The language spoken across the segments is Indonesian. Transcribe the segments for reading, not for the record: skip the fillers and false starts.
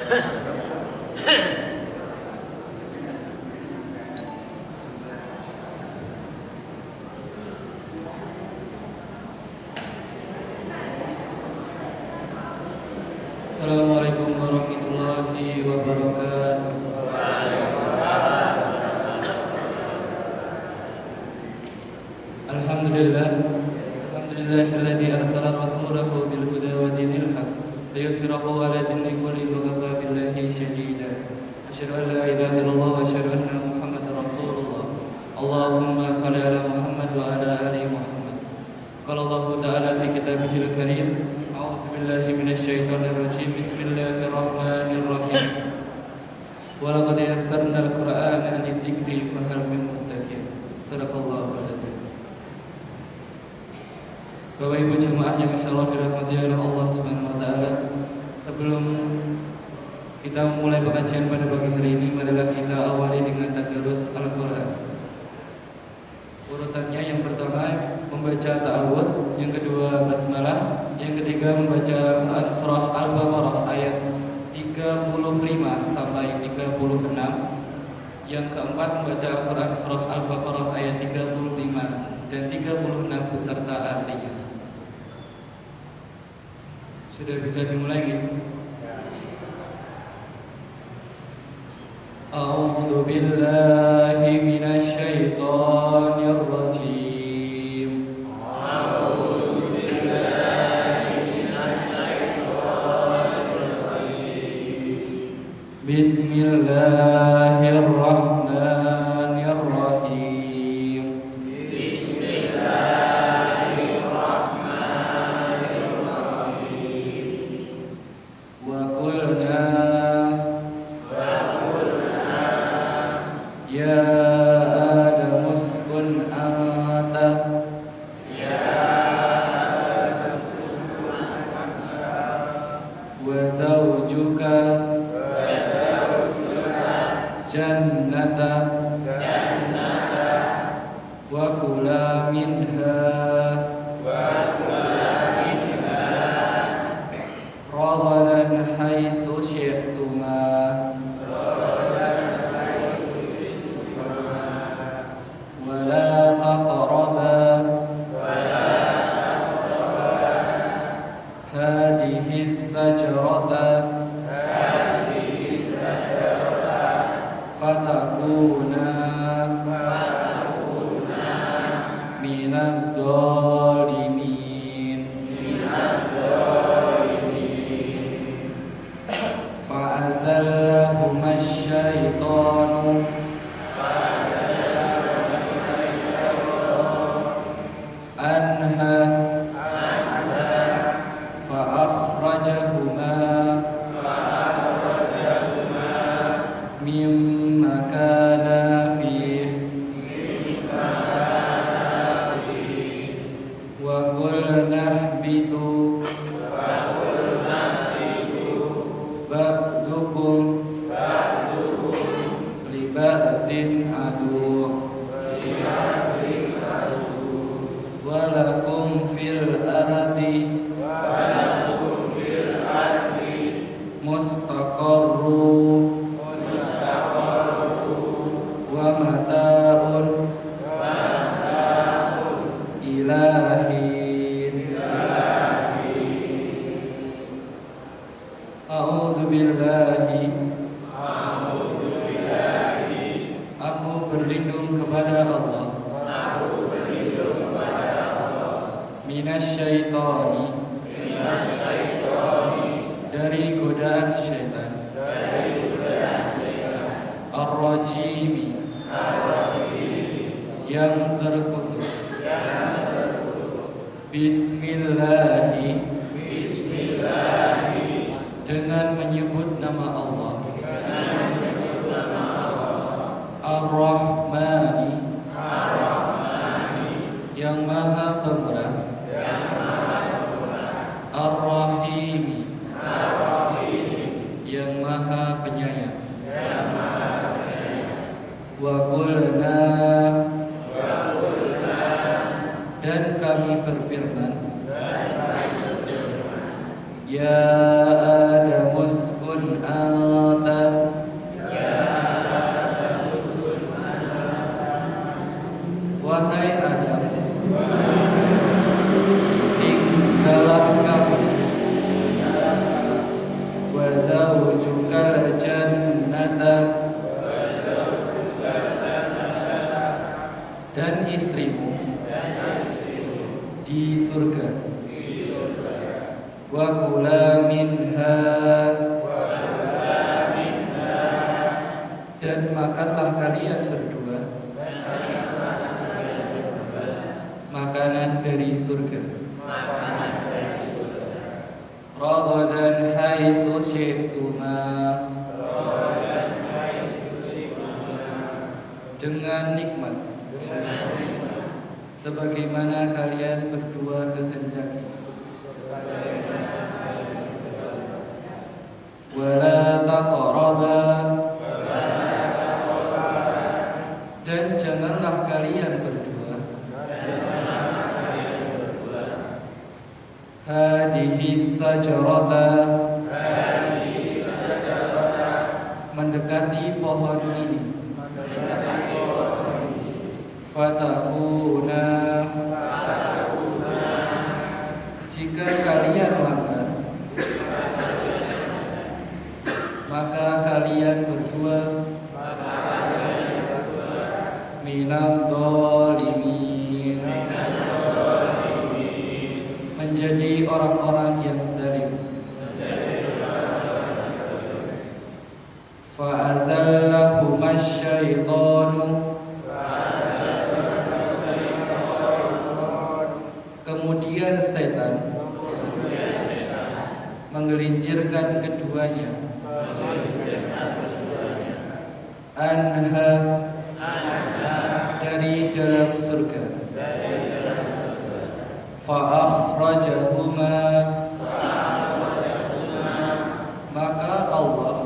Assalamualaikum warahmatullahi wabarakatuh. Alhamdulillahilladzi arsala rasulahu bil huda wa dinil haq liyudhhirahu 'ala dini kullihi wa kafa billahi shahida. Asyhadu an la ilaha illallah wa asyhadu anna Muhammadar rasulullah. Allahumma shalli ala Muhammad wa ala ali Muhammad. Qala Allah ta'ala fi kitabihil karim. A'udzu billahi minasy syaithanir rajim. Bismillahirrahmanirrahim. Wa laqad yassarnal Qur'ana lidzikri fahal min muddakir. Shadaqallahul azim. Bapak Ibu jemaah yang insyaallah dirahmati oleh Allah Subhanahu wa taala. Sebelum kita memulai pengajian pada pagi hari ini, marilah kita awali dengan tadarus Al-Qur'an. Urutannya yang pertama membaca ta'awudz, yang kedua basmalah, yang ketiga membaca Quran surah Al-Baqarah ayat 35 sampai 36. Yang keempat membaca Al-Quran surah Al-Baqarah ayat 35 dan 36 beserta artinya. Sudah bisa dimulai ya? A'udzu billahi minasy syaithanir rajim. A'udzu billahi minasy syaithanir rajim. Bismillahirrahmanirrahim. Wa qulna ya Adam uskun anta wa zawjuka jannata wa kula minha ragadan haitsu syi'tuma wa la taqraba hadhihi as-sajarata fatakuna minad dhalimin. Fa'azallahuma asy-syaitanu anha fa'akhrajahuma mimma kana fihi wa qulna ihbitu ba'dukum li ba'din adu wa lakum fil ardi mustaqarrun wa mata'un ilahin. A'udzu billahi, aku berlindung kepada Allah, minasyaitani, dari godaan syaitan, ar-rajimi, yang terkutuk. Bismillahi, dengan menyebut nama Allah. Ar-Rahmani, yang maha pemurah. Ar-Rahimi, yang maha penyayang. Wa qulna, dan kami berfirman, ya Adam uskun surga. Wa kula minha, dan makanlah kalian berdua makanan dari surga. Ragadan haitsu syi'tuma, dengan nikmat sebagaimana kalian berdua kehendaki. Wala taqraba, dan janganlah kalian berdua hadhihi sajarata, mendekati pohon ini. Fatakuna, jika kalian melanggar, maka kalian berdua minal dhalimin, menjadi orang-orang yang zalim. Fa'azallahuma syaitanu, kemudian setan menggelincirkan keduanya anha, dari dalam surga. Fa'akhrajahuma, maka Allah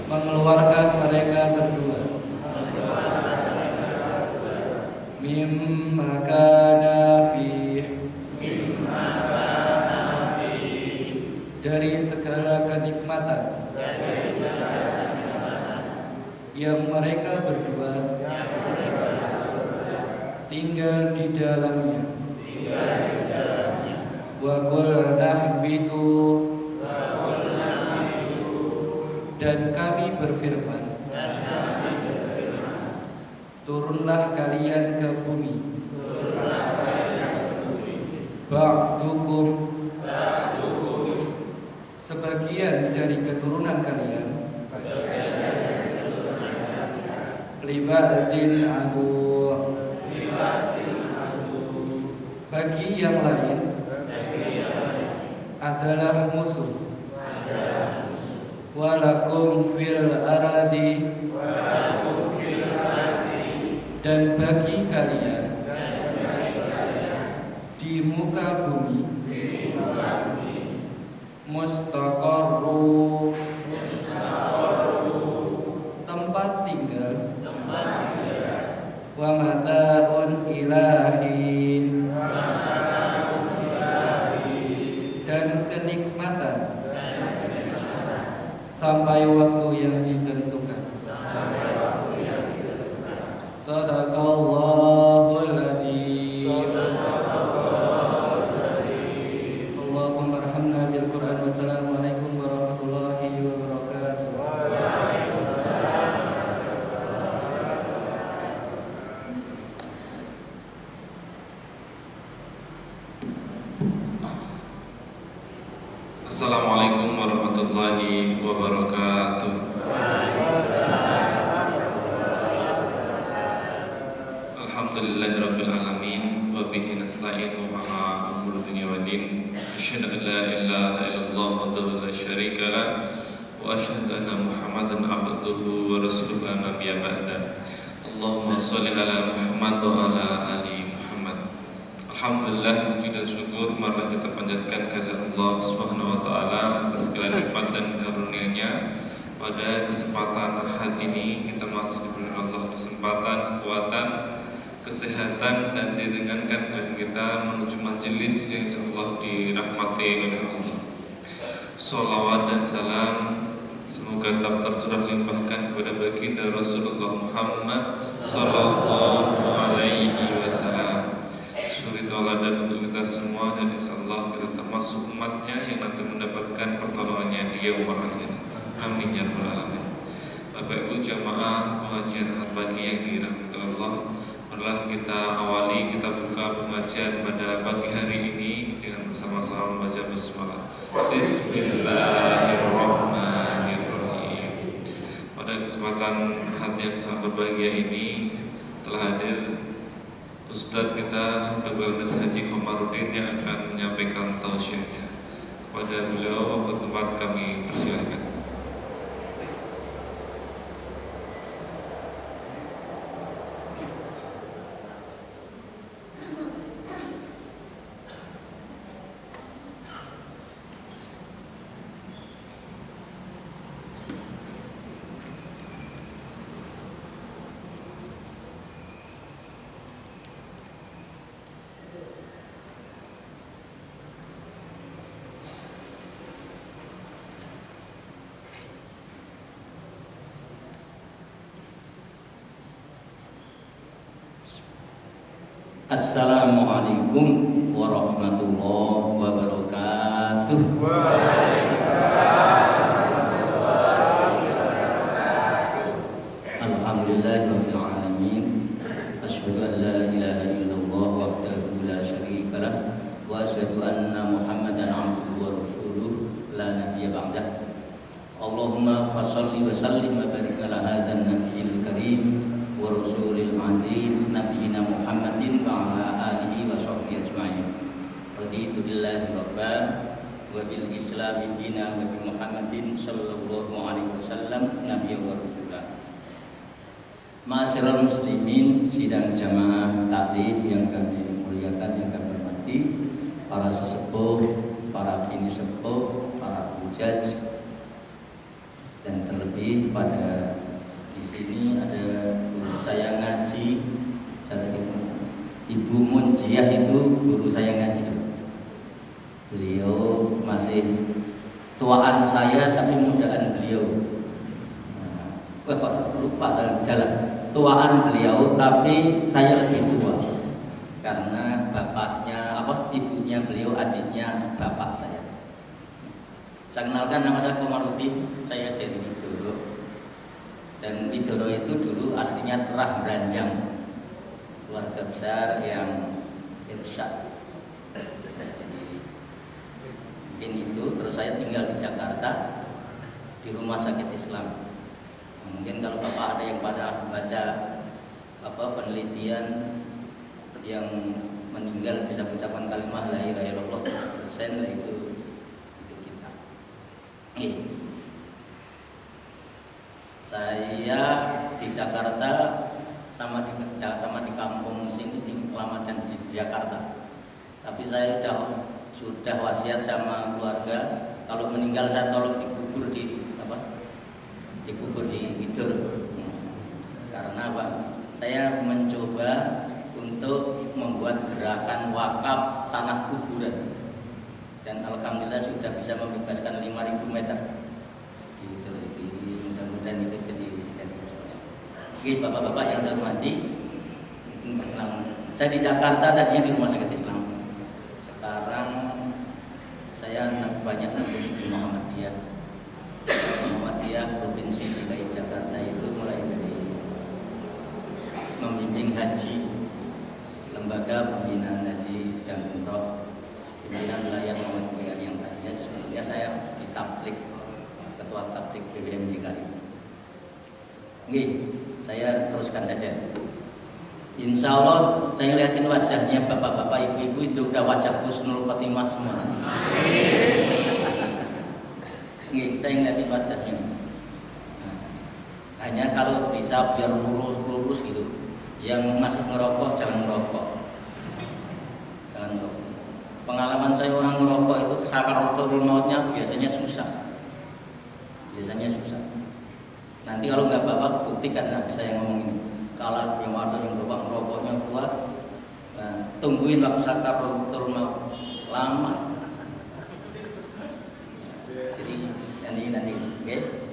mengeluarkan mereka berdua mimma kana fih, dari segala kenikmatan yang mereka berdua tinggal di dalamnya. Wa qul nahbitu, dan kami berfirman, turunlah kalian ke bumi. Ba'dukum, sebagian dari keturunan kalian, liba'din adu, bagi yang lain adalah musuh. Walakum fil aradi, dan bagi kalian di muka bumi mustaqarru, tempat tinggal, wa mata'un ilahin, dan kenikmatan sampai waktu yang ditentukan. Sadaqallahul adzim. Allahumma arhamna bil Qur'an. Wassalamualaikum warahmatullahi wabarakatuh. Assalamualaikum warahmatullahi wabarakatuh. Alhamdulillahirabbil alamin, wa bihi nasta'inu ala umuri dunya waddin. Asyhadu an la ilaha illallah wahdahu la syarika lah, wa asyhadu anna Muhammadan abduhu wa rasuluhu la nabiyya ba'da. Allahumma shalli ala Muhammad wa ala ali Muhammad. Alhamdulillah, puji dan syukur marilah kita panjatkan kepada Allah Subhanahu wa taala atas segala nikmat dan karunia-Nya. Pada kesempatan hari ini kita masih diberi Allah kesempatan, kekuatan, kesehatan, dan diringankan dan kita menuju majelis yang insyaallah dirahmati oleh Allah. Shalawat dan salam semoga tetap tercurah limpahkan kepada baginda Rasulullah Muhammad sallallahu alaihi wasallam. Suri tauladan untuk kita semua, dan insyaallah kita termasuk umatnya yang nanti mendapatkan pertolongannya di yaumul akhir. Amin ya rabbal alamin. Bapak Ibu jamaah pengajian ahad pagi yang dirahmati Allah, Marilah kita awali, kita buka pengajian pada pagi hari ini dengan bersama-sama membaca basmalah. Bismillahirrahmanirrahim. Pada kesempatan hati yang sangat berbahagia ini telah hadir Ustadz kita Dr. Haji Komarudin yang akan menyampaikan tausiahnya. Pada beliau waktu tempat kami persilakan. Assalamualaikum warahmatullahi wabarakatuh. Alhamdulillahirabbil alamin. Asyhadu an la ilaha illallah wahdahu la syarika lah wa asyhadu anna Muhammadan abduhu wa rasuluh la nabiyya ba'dah. Allahumma fashalli wa sallim wa barik ala hadzal nabiyil karim wa rasulil azim nabiyina Muhammadin wa ala alihi wa sahbihi ajma'in. Raditu billahi rabban wa bil islami dina wa bi Muhammadin sallallahu alaihi wasallam nabiyya wa rasulah. Ma'asyiral muslimin, sidang jamaah taklim yang kami muliakan, yang kami hormati, para sesepuh, para bini sepuh, para hujaj, dan terlebih pada di sini ada guru saya ngaji, Ibu Munjiah itu guru saya ngaji. Beliau masih tuaan saya tapi mudaan beliau. Wah kok lupa jalan. Tuaan beliau tapi saya lebih tua. Karena bapaknya ibunya beliau adiknya bapak saya. Saya kenalkan, nama saya Komarudin, saya dari Widoro. Dan Widoro itu dulu aslinya Terah Beranjang, keluarga besar yang irsyad. Jadi mungkin itu. Terus saya tinggal di Jakarta di rumah sakit Islam. Mungkin kalau bapak ada yang pada baca penelitian yang meninggal bisa mengucapkan kalimat la ilaha illallah persen lah itu kita. Saya di Jakarta sama di kampung sini di Kelamatan di Jakarta. Tapi saya sudah wasiat sama keluarga kalau meninggal saya tolong dikubur di Widoro. Karena saya mencoba untuk membuat gerakan wakaf tanah kuburan. Dan alhamdulillah sudah bisa membebaskan 5.000 meter. Gitu. Mudah-mudahan itu jadi seperti itu. Oke, bapak-bapak yang saya hormati, saya di Jakarta tadinya di rumah sakit Islam. Sekarang saya banyak di Muhammadiyah Provinsi DKI Jakarta, itu mulai dari membimbing haji, lembaga pembinaan haji dan umroh, pimpinan wilayah Muhammadiyah yang tadinya sebelumnya saya di tablik, ketua tablik BBM DKI. Oke, saya teruskan saja. Insya Allah saya lihatin wajahnya bapak-bapak, ibu-ibu itu udah wajah husnul khotimah semua. Oke, saya lihatin wajahnya. Hanya kalau bisa biar lurus gitu. Yang masih ngerokok jangan ngerokok. Pengalaman saya orang ngerokok itu sakaratul mautnya biasanya susah. Nanti kalau nggak bapak buktikan, nggak bisa yang ngomong ini. Kalau yang ada yang ngerokoknya kuat, nah, tungguin waktu sakaratul maut lama. Jadi nanti, oke.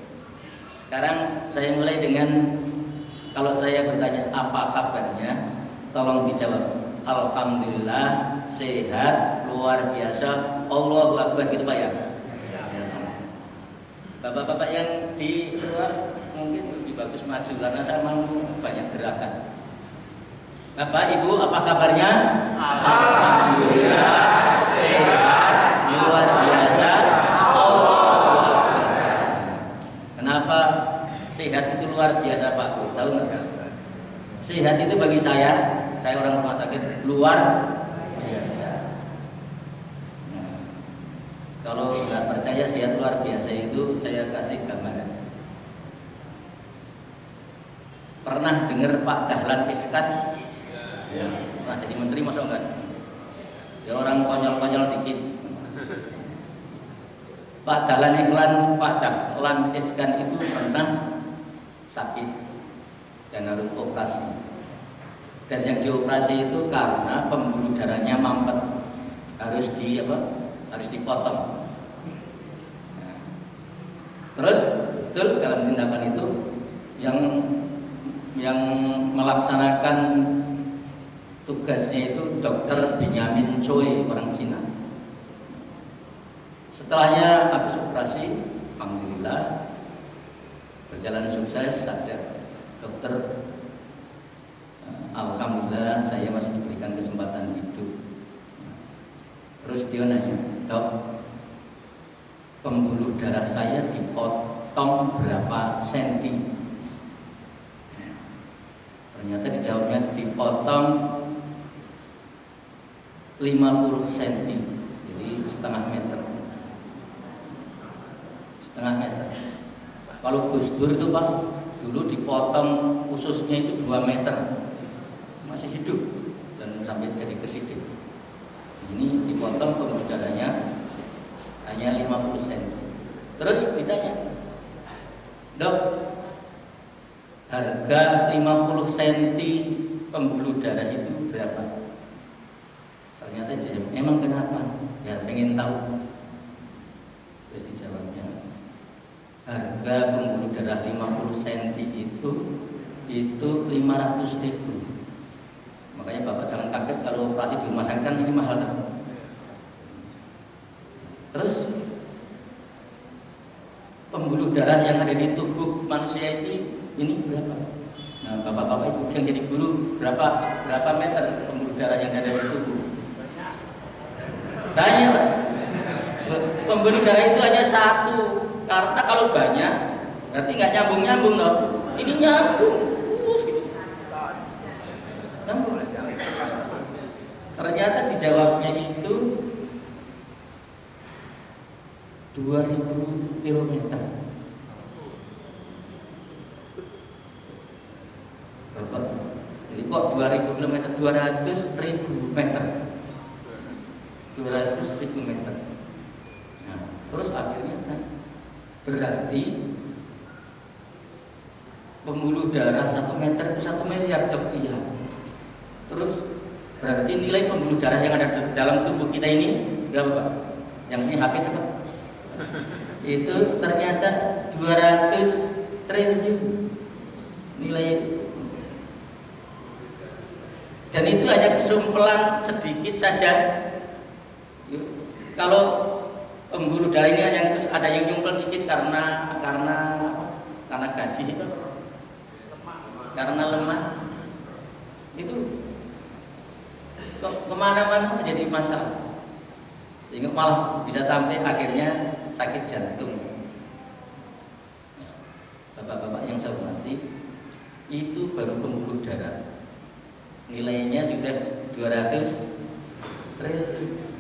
Sekarang saya mulai dengan, kalau saya bertanya apa kabarnya, tolong dijawab. Alhamdulillah sehat luar biasa, Allahu Akbar, gitu Pak ya. Bapak-bapak yang di luar mungkin lebih bagus maju karena saya mau banyak gerakan. Bapak Ibu, apa kabarnya? Alhamdulillah sehat. Luar biasa. Allah. Kenapa sehat itu luar biasa Pak? Tahu nggak? Sehat itu bagi saya orang rumah sakit luar biasa. Nah, kalau nggak percaya sehat luar biasa itu saya kasih gambaran. Pernah dengar Pak Dahlan Iskan? Ya. Pernah jadi menteri masa enggak? Ya orang konyol-konyol dikit. Pak Dahlan Iskan itu pernah sakit dan harus operasi. Dan yang dioperasi itu karena pembuluh darahnya mampet, harus dipotong. Nah, terus betul dalam tindakan itu yang melaksanakan tugasnya itu Dr. Benjamin Choi, orang Cina. Setelahnya habis operasi, alhamdulillah berjalan sukses, sadar. Dokter, alhamdulillah saya masih diberikan kesempatan hidup. Terus dia nanya, Dok, pembuluh darah saya dipotong berapa senti? Ternyata dijawabnya dipotong 50 cm, jadi setengah meter. Kalau Gus Dur itu Pak, dulu dipotong ususnya itu 2 meter, masih hidup dan sampai jadi presiden. Ini dipotong pembuluh darahnya hanya 50 cm. Terus ditanya, Dok, harga 50 cm pembuluh darah itu berapa? Ternyata jawab, emang kenapa? Ya pengen tahu. Terus dijawabnya, harga pembuluh darah 50 cm itu 500.000. Makanya Bapak jangan kaget kalau operasi di rumah sakit kan mesti mahal kan? Terus pembuluh darah yang ada di tubuh manusia ini berapa? Nah, Bapak-bapak Ibu yang jadi guru, berapa meter pembuluh darah yang ada di tubuh? Banyak. Pembuluh darah itu hanya satu. Karena kalau banyak berarti nggak nyambung loh. Ini nyambung, gitu. Nyambung. Ternyata dijawabnya itu 2000 km. Bapak, jadi kok 2000 km, 200.000 meter. 200.000 meter. Nah, terus akhirnya kan berarti pembuluh darah 1 meter itu 1 miliar Jok. Iya. Terus berarti nilai pembuluh darah yang ada dalam tubuh kita ini berapa Pak? Yang punya HP cepat. Itu ternyata 200 triliun nilai. Dan itu hanya kesumpelan sedikit saja. Kalau pembuluh darah ini ada yang nyumpel dikit karena gaji itu, karena lemah, itu kemana-mana menjadi masalah, sehingga malah bisa sampai akhirnya sakit jantung. Bapak-bapak yang saya hormati, itu baru pembuluh darah, nilainya sudah 200 triliun.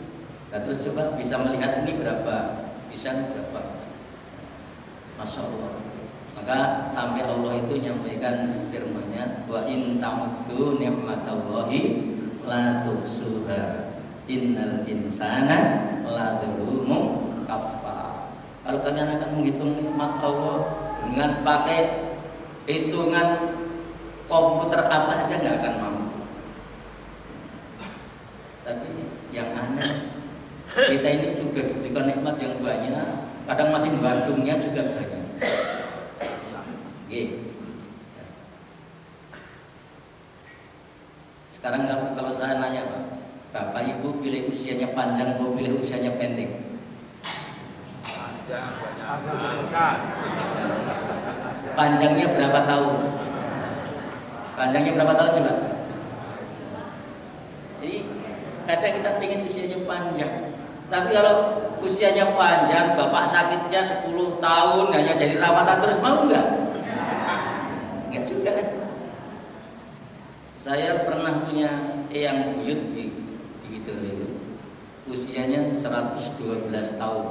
Nah, terus coba bisa melihat ini berapa, bisa berapa, Masya Allah. Maka sampai Allah itu menyampaikan firman-Nya, wa in ta'uddu ni'matallahi la tuhsuha innal insana la dzalumun kafar. Kalau kalian akan menghitung nikmat Allah dengan pakai hitungan komputer apa saja nggak akan mampu. Tapi yang aneh, kita ini juga diberikan nikmat yang banyak, kadang masih bandungnya juga banyak. Sekarang kalau saya nanya Pak, Bapak Ibu pilih usianya panjang atau pilih usianya pendek? Panjangnya berapa tahun? Panjangnya berapa tahun coba? Kadang kita pengen usianya panjang. Tapi kalau usianya panjang, bapak sakitnya 10 tahun hanya jadi rawatan terus, mau nggak? Nggak juga kan? Saya pernah punya eyang buyut di itu, usianya 112 tahun.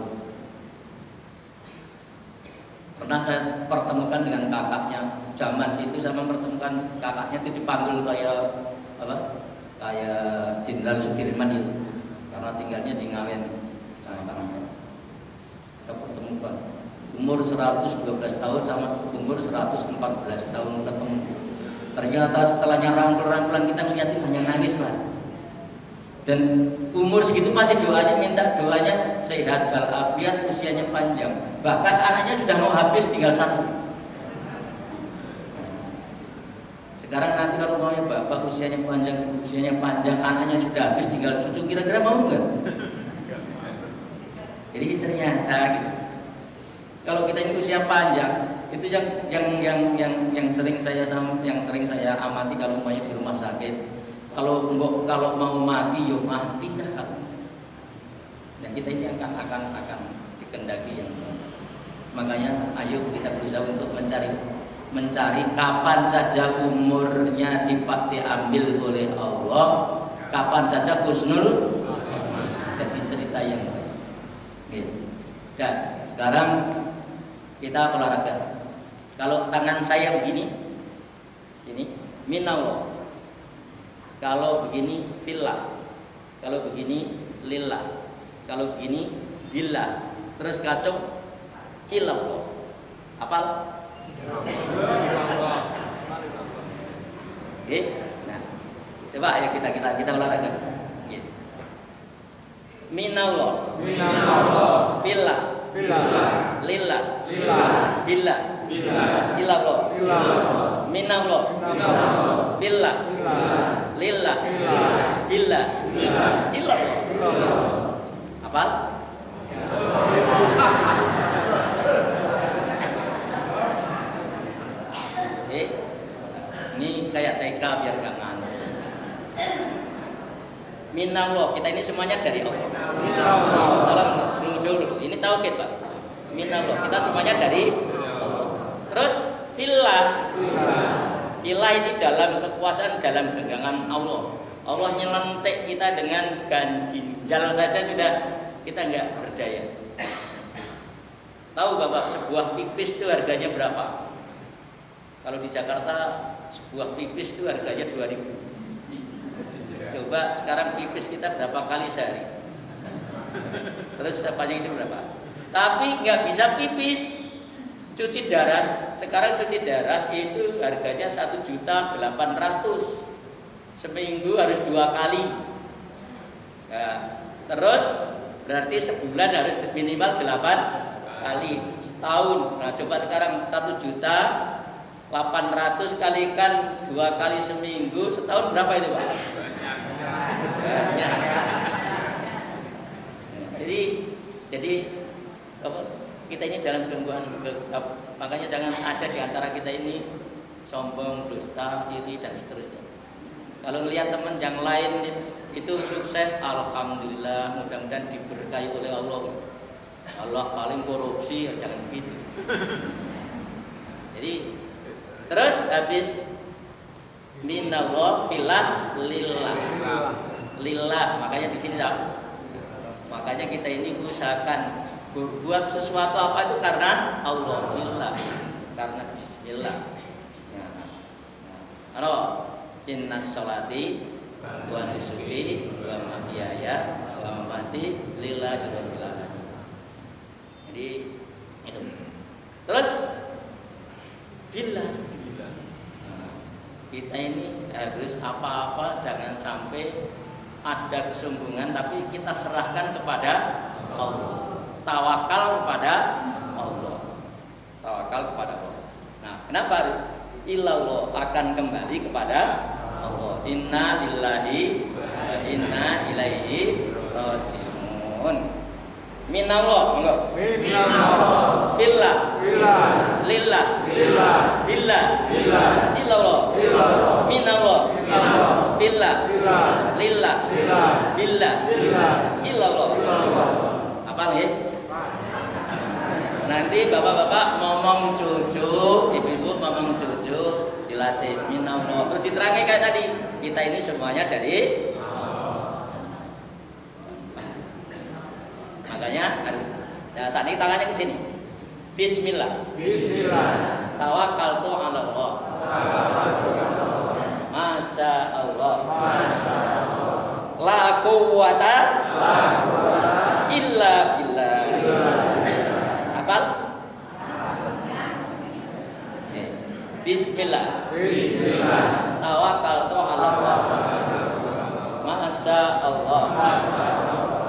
Pernah saya pertemukan dengan kakaknya. Zaman itu saya mempertemukan kakaknya itu dipanggil kayak apa? Kayak Jenderal Sudirman itu. Karena tinggalnya di Ngawen sama tanahnya. Kita pertemukan umur 112 tahun sama umur 114 tahun ketemu. Ternyata setelahnya rangkul-rangkulan kita ngeliatin hanya nangis lah. Dan umur segitu masih doanya, minta doanya sehat walafiat, usianya panjang. Bahkan anaknya sudah mau habis, tinggal satu. Sekarang nanti kalau mau bapak usianya panjang, ibu usianya panjang, anaknya sudah habis, tinggal cucu, kira-kira mau nggak? Jadi ternyata gitu. Kalau kita ini usia panjang, itu yang sering saya amati kalau umpamanya di rumah sakit. Kalau mau mati, yo mati dah. Dan kita ini akan dikendaki yang. Makanya ayo kita berusaha untuk mencari kapan saja umurnya diambil oleh Allah, kapan saja husnul jadi cerita yang baik. Dan sekarang kita olahraga. Kalau tangan saya begini, minallah. Kalau begini fillah. Kalau begini lillah. Kalau begini billah. Terus kacung ilallah. Apal? Oke. Nah, coba ya kita olahraga. Minallah. Fillah. Lillah. Billah. Ilallah. Minallah. Fillah. Lillah. Billah. Ilallah. Apal? Ini kayak TK biar gak ngantuk. Minallah, kita ini semuanya dari Allah. Tolong dulu. Ini tauhid, Pak. Minallah, kita semuanya dari Allah. Terus fillah. Fillah ini dalam kekuasaan, dalam genggaman Allah. Allah nyelentik kita dengan ginjal saja sudah kita nggak berdaya. Tahu Bapak sebuah pipis itu harganya berapa? Kalau di Jakarta sebuah pipis itu harganya 2.000. Coba sekarang pipis kita berapa kali sehari? Terus sepanjang itu berapa? Tapi nggak bisa pipis. Cuci darah, sekarang cuci darah itu harganya 1.800.000. Seminggu harus 2 kali. Nah, terus berarti sebulan harus minimal 8 kali setahun. Nah, coba sekarang 1.800.000 kalikan 2 kali seminggu, setahun berapa itu, Pak? Banyak. Jadi apa? Kita ini dalam gangguan, makanya jangan ada di antara kita ini sombong, dusta, iri dan seterusnya. Kalau melihat teman yang lain itu sukses, alhamdulillah, mudah-mudahan diberkahi oleh Allah. Allah paling korupsi, jangan begitu. Jadi terus habis minallah fillah lillah. Lillah, makanya di sini tahu. Makanya kita ini usahakan berbuat sesuatu apa itu karena Allah, lillah, karena bismillah. Halo, inna sholati wa nusuki wa mahyaya wa mamati lillahi rabbil alamin. Jadi itu. Terus billah. Kita ini harus apa-apa jangan sampai ada kesombongan, tapi kita serahkan kepada Allah. Tawakal kepada Allah. Tawakal kepada Allah. Nah, kenapa? Ilallah, akan kembali kepada Allah. Inna lillahi wa inna ilaihi raji'un. Minallah, enggak? Minallah. Fillah. Lillah. Billah. Ilallah. Minallah. fillah, lillah, billah, illallah. Apa nih? Nanti bapak-bapak ngomong cucu, ibu-ibu ngomong cucu, dilatih minallah. Terus diterangin kayak tadi, kita ini semuanya dari makanya harus saat ini tangannya ke sini. Bismillah. Tawakkaltu 'ala Allah. Masya Allah. La quwwata illa billah. Hafal? Bismillah. Tawakkaltu 'ala Allah. Masya Allah.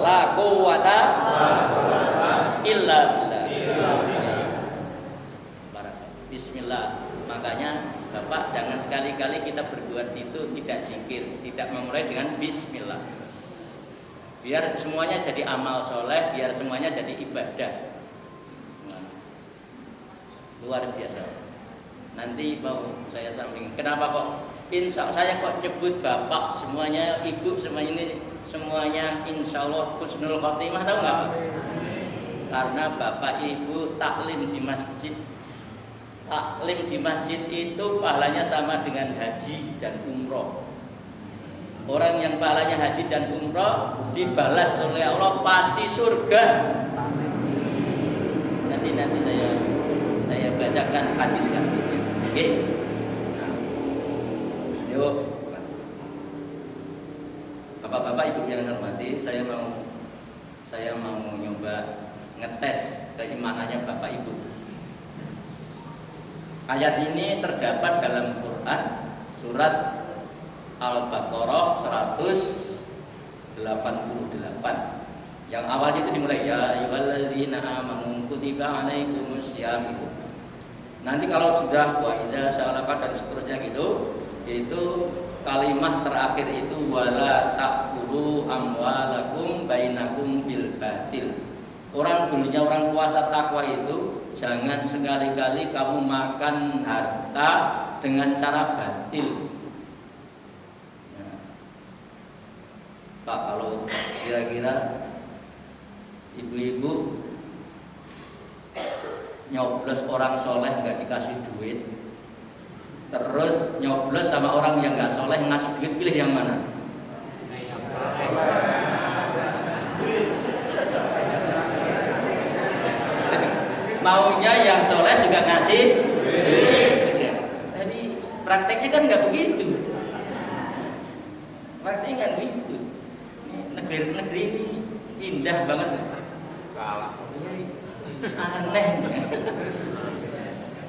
La quwwata illa billah. Bismillah. Makanya Bapak jangan sekali-kali kita berbuat itu tidak zikir, tidak memulai dengan bismillah. Biar semuanya jadi amal soleh, biar semuanya jadi ibadah. Luar biasa. Nanti mau saya sampaikan. Kenapa kok? Insya saya kok nyebut bapak semuanya, ibu semuanya ini semuanya insya Allah husnul khotimah, tahu nggak? Karena bapak ibu taklim di masjid. Taklim di masjid itu pahalanya sama dengan haji dan umroh. Orang yang pahalanya haji dan umroh dibalas oleh Allah pasti surga. Nanti saya bacakan hadis-hadisnya. Oke? Nah, yuk, bapak-bapak ibu yang hormati, saya mau nyoba ngetes keimanannya bapak ibu. Ayat ini terdapat dalam Quran surat Al-Baqarah 188. Yang awalnya itu dimulai ya ayyuhalladzina amanu kutiba alaikumussyiyam. Nanti kalau sudah wa idza syarafa dan seterusnya gitu, itu kalimat terakhir itu wala taqulu amwalakum bainakum bil batil. Orang dulunya orang puasa takwa itu jangan sekali-kali kamu makan harta dengan cara batil. Nah, Pak, kalau kira-kira ibu-ibu nyoblos orang soleh nggak dikasih duit, terus nyoblos sama orang yang nggak soleh ngasih duit, pilih yang mana? Maunya yang soleh juga ngasih duit. Jadi prakteknya kan nggak begitu. Prakteknya kan begitu. Negeri ini indah banget. Aneh.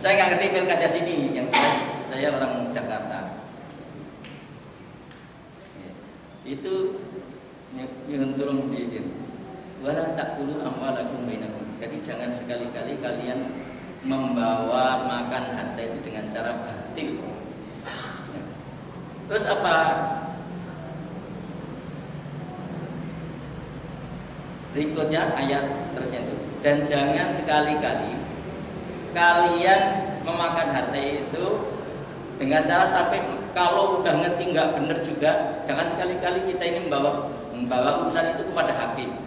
Saya nggak ngerti pilkada sini, yang jelas saya orang Jakarta. Itu nyunturung di wala taqulu amwalakum bainakum. Jadi jangan sekali-kali kalian membawa makan harta itu dengan cara batil. Terus apa? Berikutnya ayat tertentu. Dan jangan sekali-kali kalian memakan harta itu dengan cara sampai kalau udah ngerti nggak benar juga, jangan sekali-kali kita ini membawa urusan itu kepada hakim.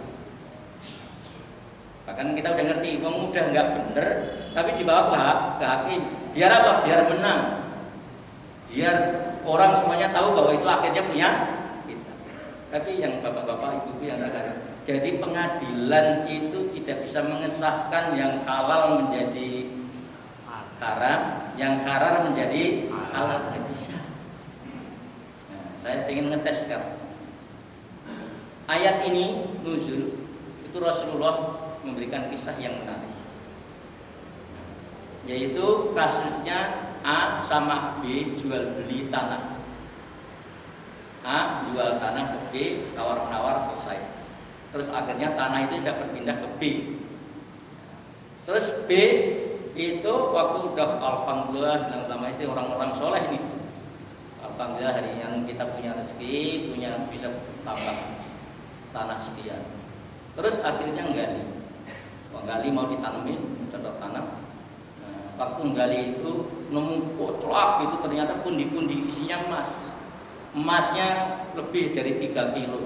Bahkan kita udah ngerti, udah nggak bener, tapi dibawa ke hakim. Biar apa? Biar menang. Biar orang semuanya tahu bahwa itu akhirnya punya kita. Tapi yang bapak-bapak, ibu-ibu yang sadar, jadi pengadilan itu tidak bisa mengesahkan yang halal menjadi haram, yang haram menjadi halal, tidak bisa. Nah, saya ingin ngetes sekarang. Ayat ini nuzul, itu Rasulullah memberikan kisah yang menarik, yaitu kasusnya A sama B jual beli tanah. A jual tanah ke B, tawar-menawar selesai. Terus akhirnya tanah itu tidak berpindah ke B. Terus B itu waktu udah alhamdulillah bilang sama istri, orang-orang soleh ini, alhamdulillah hari yang kita punya rezeki, punya bisa tambah tanah sekian. Terus akhirnya gali mau ditanemin, cocok tanam. Nah, waktu gali itu nemu koclak itu ternyata pundi-pundi isinya emas. emasnya lebih dari 3 kilo.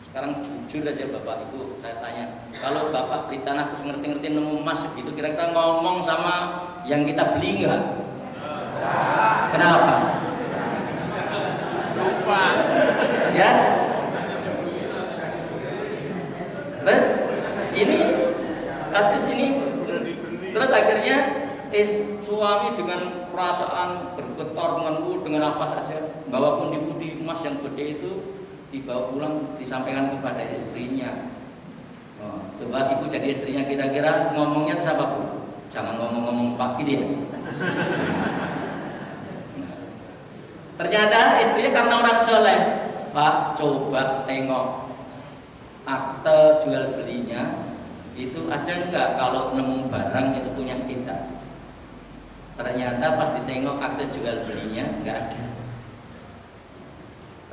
Sekarang jujur aja Bapak Ibu, saya tanya, kalau Bapak beli tanah terus ngerti-ngerti nemu emas segitu, kira-kira ngomong sama yang kita beli enggak? Kenapa? Lupa. Ya. Terus ini kasus ini, terus akhirnya suami dengan perasaan bergetar dengan apa saja bawa pundi-pundi emas yang gede itu dibawa pulang disampaikan kepada istrinya. Oh, coba ibu jadi istrinya kira-kira ngomongnya siapa Bu? Jangan ngomong-ngomong Pak gitu ya. Ternyata istrinya karena orang soleh, Pak coba tengok akte jual belinya itu ada nggak kalau nemu barang itu punya kita. Ternyata pas ditengok akte jual belinya nggak ada.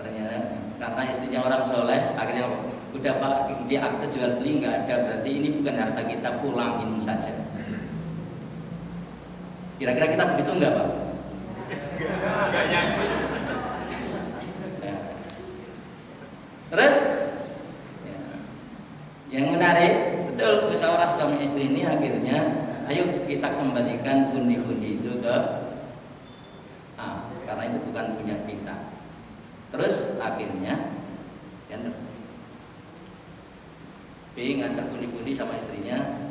Ternyata karena istrinya orang soleh, akhirnya udah Pak di akte jual beli nggak ada, berarti ini bukan harta kita, pulangin saja. Kira-kira kita begitu nggak Pak? Enggak nyangkut. Terus yang menarik betul musyawarah suami istri ini akhirnya ayo kita kembalikan pundi-pundi itu ke karena itu bukan punya kita. Terus akhirnya B ngantar pundi-pundi sama istrinya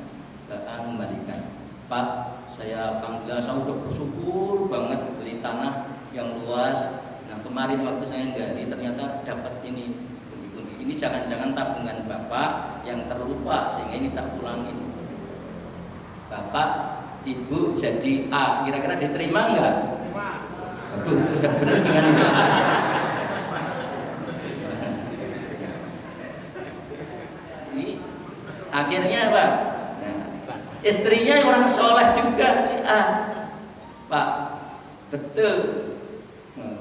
kembalikan. Pak, saya alhamdulillah saya udah bersyukur banget beli tanah yang luas. Nah kemarin waktu saya gali ternyata dapat ini pundi-pundi. Ini jangan-jangan tabungan Bapak yang terlupa sehingga ini tak pulangin. Bapak, Ibu jadi A, kira-kira diterima enggak? Terima. Aduh, itu sudah benar dengan itu. Ini akhirnya Pak, istrinya orang soleh juga si A. Pak, betul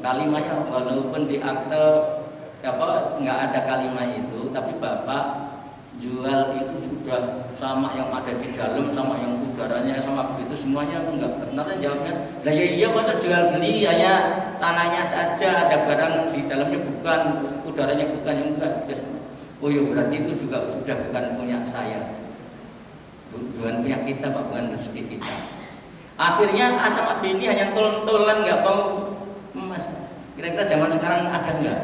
kalimatnya walaupun di akte nggak ada kalimat itu, tapi Bapak jual itu sudah sama yang ada di dalam, sama yang udaranya, sama begitu semuanya enggak. Ternyata jawabnya, lah ya iya masa jual beli hanya tanahnya saja, ada barang di dalamnya bukan, udaranya bukan, yang enggak. Oh ya berarti itu juga sudah bukan punya saya, bukan punya kita Pak, bukan rezeki kita. Akhirnya A sama B ini hanya tol-tolan nggak mau emas. Kira-kira zaman sekarang ada nggak?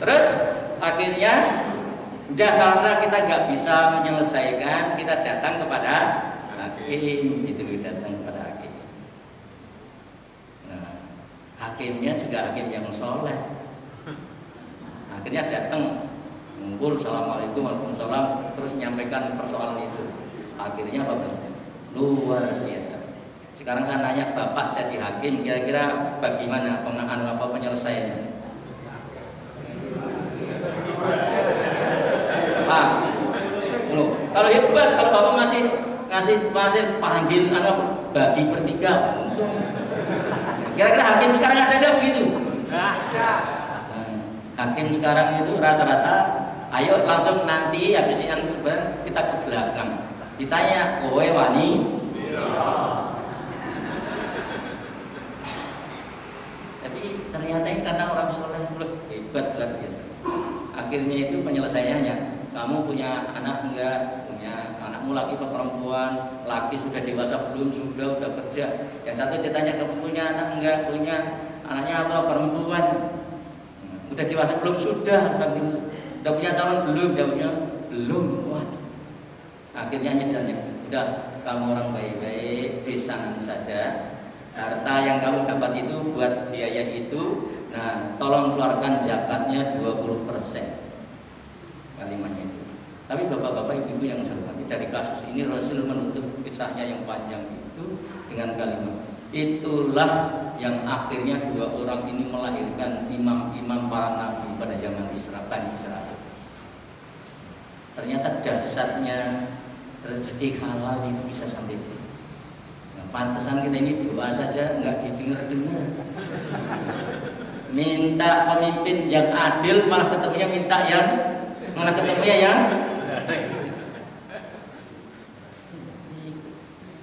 Terus akhirnya udah karena kita nggak bisa menyelesaikan, kita datang kepada hakim, itu datang kepada hakim. Nah, hakimnya juga hakim yang soleh. Akhirnya datang, ngumpul, assalamualaikum, waalaikumsalam, terus menyampaikan persoalan itu. Akhirnya apa? Luar biasa. Sekarang saya nanya Bapak jadi hakim, kira-kira bagaimana penyelesaiannya? Pak, kalau hebat, kalau Bapak masih panggil bagi per 3, untung. Kira-kira hakim sekarang ada nggak begitu? Hakim sekarang itu rata-rata, ayo langsung nanti habis ini kita ke belakang, ditanya, kowe wani? Tapi ternyata ini karena orang soleh, hebat luar biasa. Akhirnya itu penyelesaiannya, kamu punya anak enggak? Punya. Anakmu laki atau perempuan? Laki sudah dewasa belum? Sudah kerja. Yang satu ditanya, kamu punya anak enggak? Punya. Anaknya apa? Perempuan. Udah dewasa belum? Sudah. Udah punya calon belum? Jawabnya belum. Waduh. Akhirnya ditanya, udah kamu orang baik-baik, besangan saja. Harta yang kamu dapat itu buat biaya itu, nah tolong keluarkan zakatnya 20%. Kalimatnya itu. Tapi bapak-bapak ibu-ibu yang saya hormati, dari kasus ini Rasul menutup kisahnya yang panjang itu dengan kalimat, itulah yang akhirnya 2 orang ini melahirkan imam-imam para nabi pada zaman Bani Israel. Ternyata dasarnya rezeki halal itu bisa sampai itu. Nah, pantesan kita ini doa saja nggak didengar-dengar. Minta pemimpin yang adil, malah ketemunya yang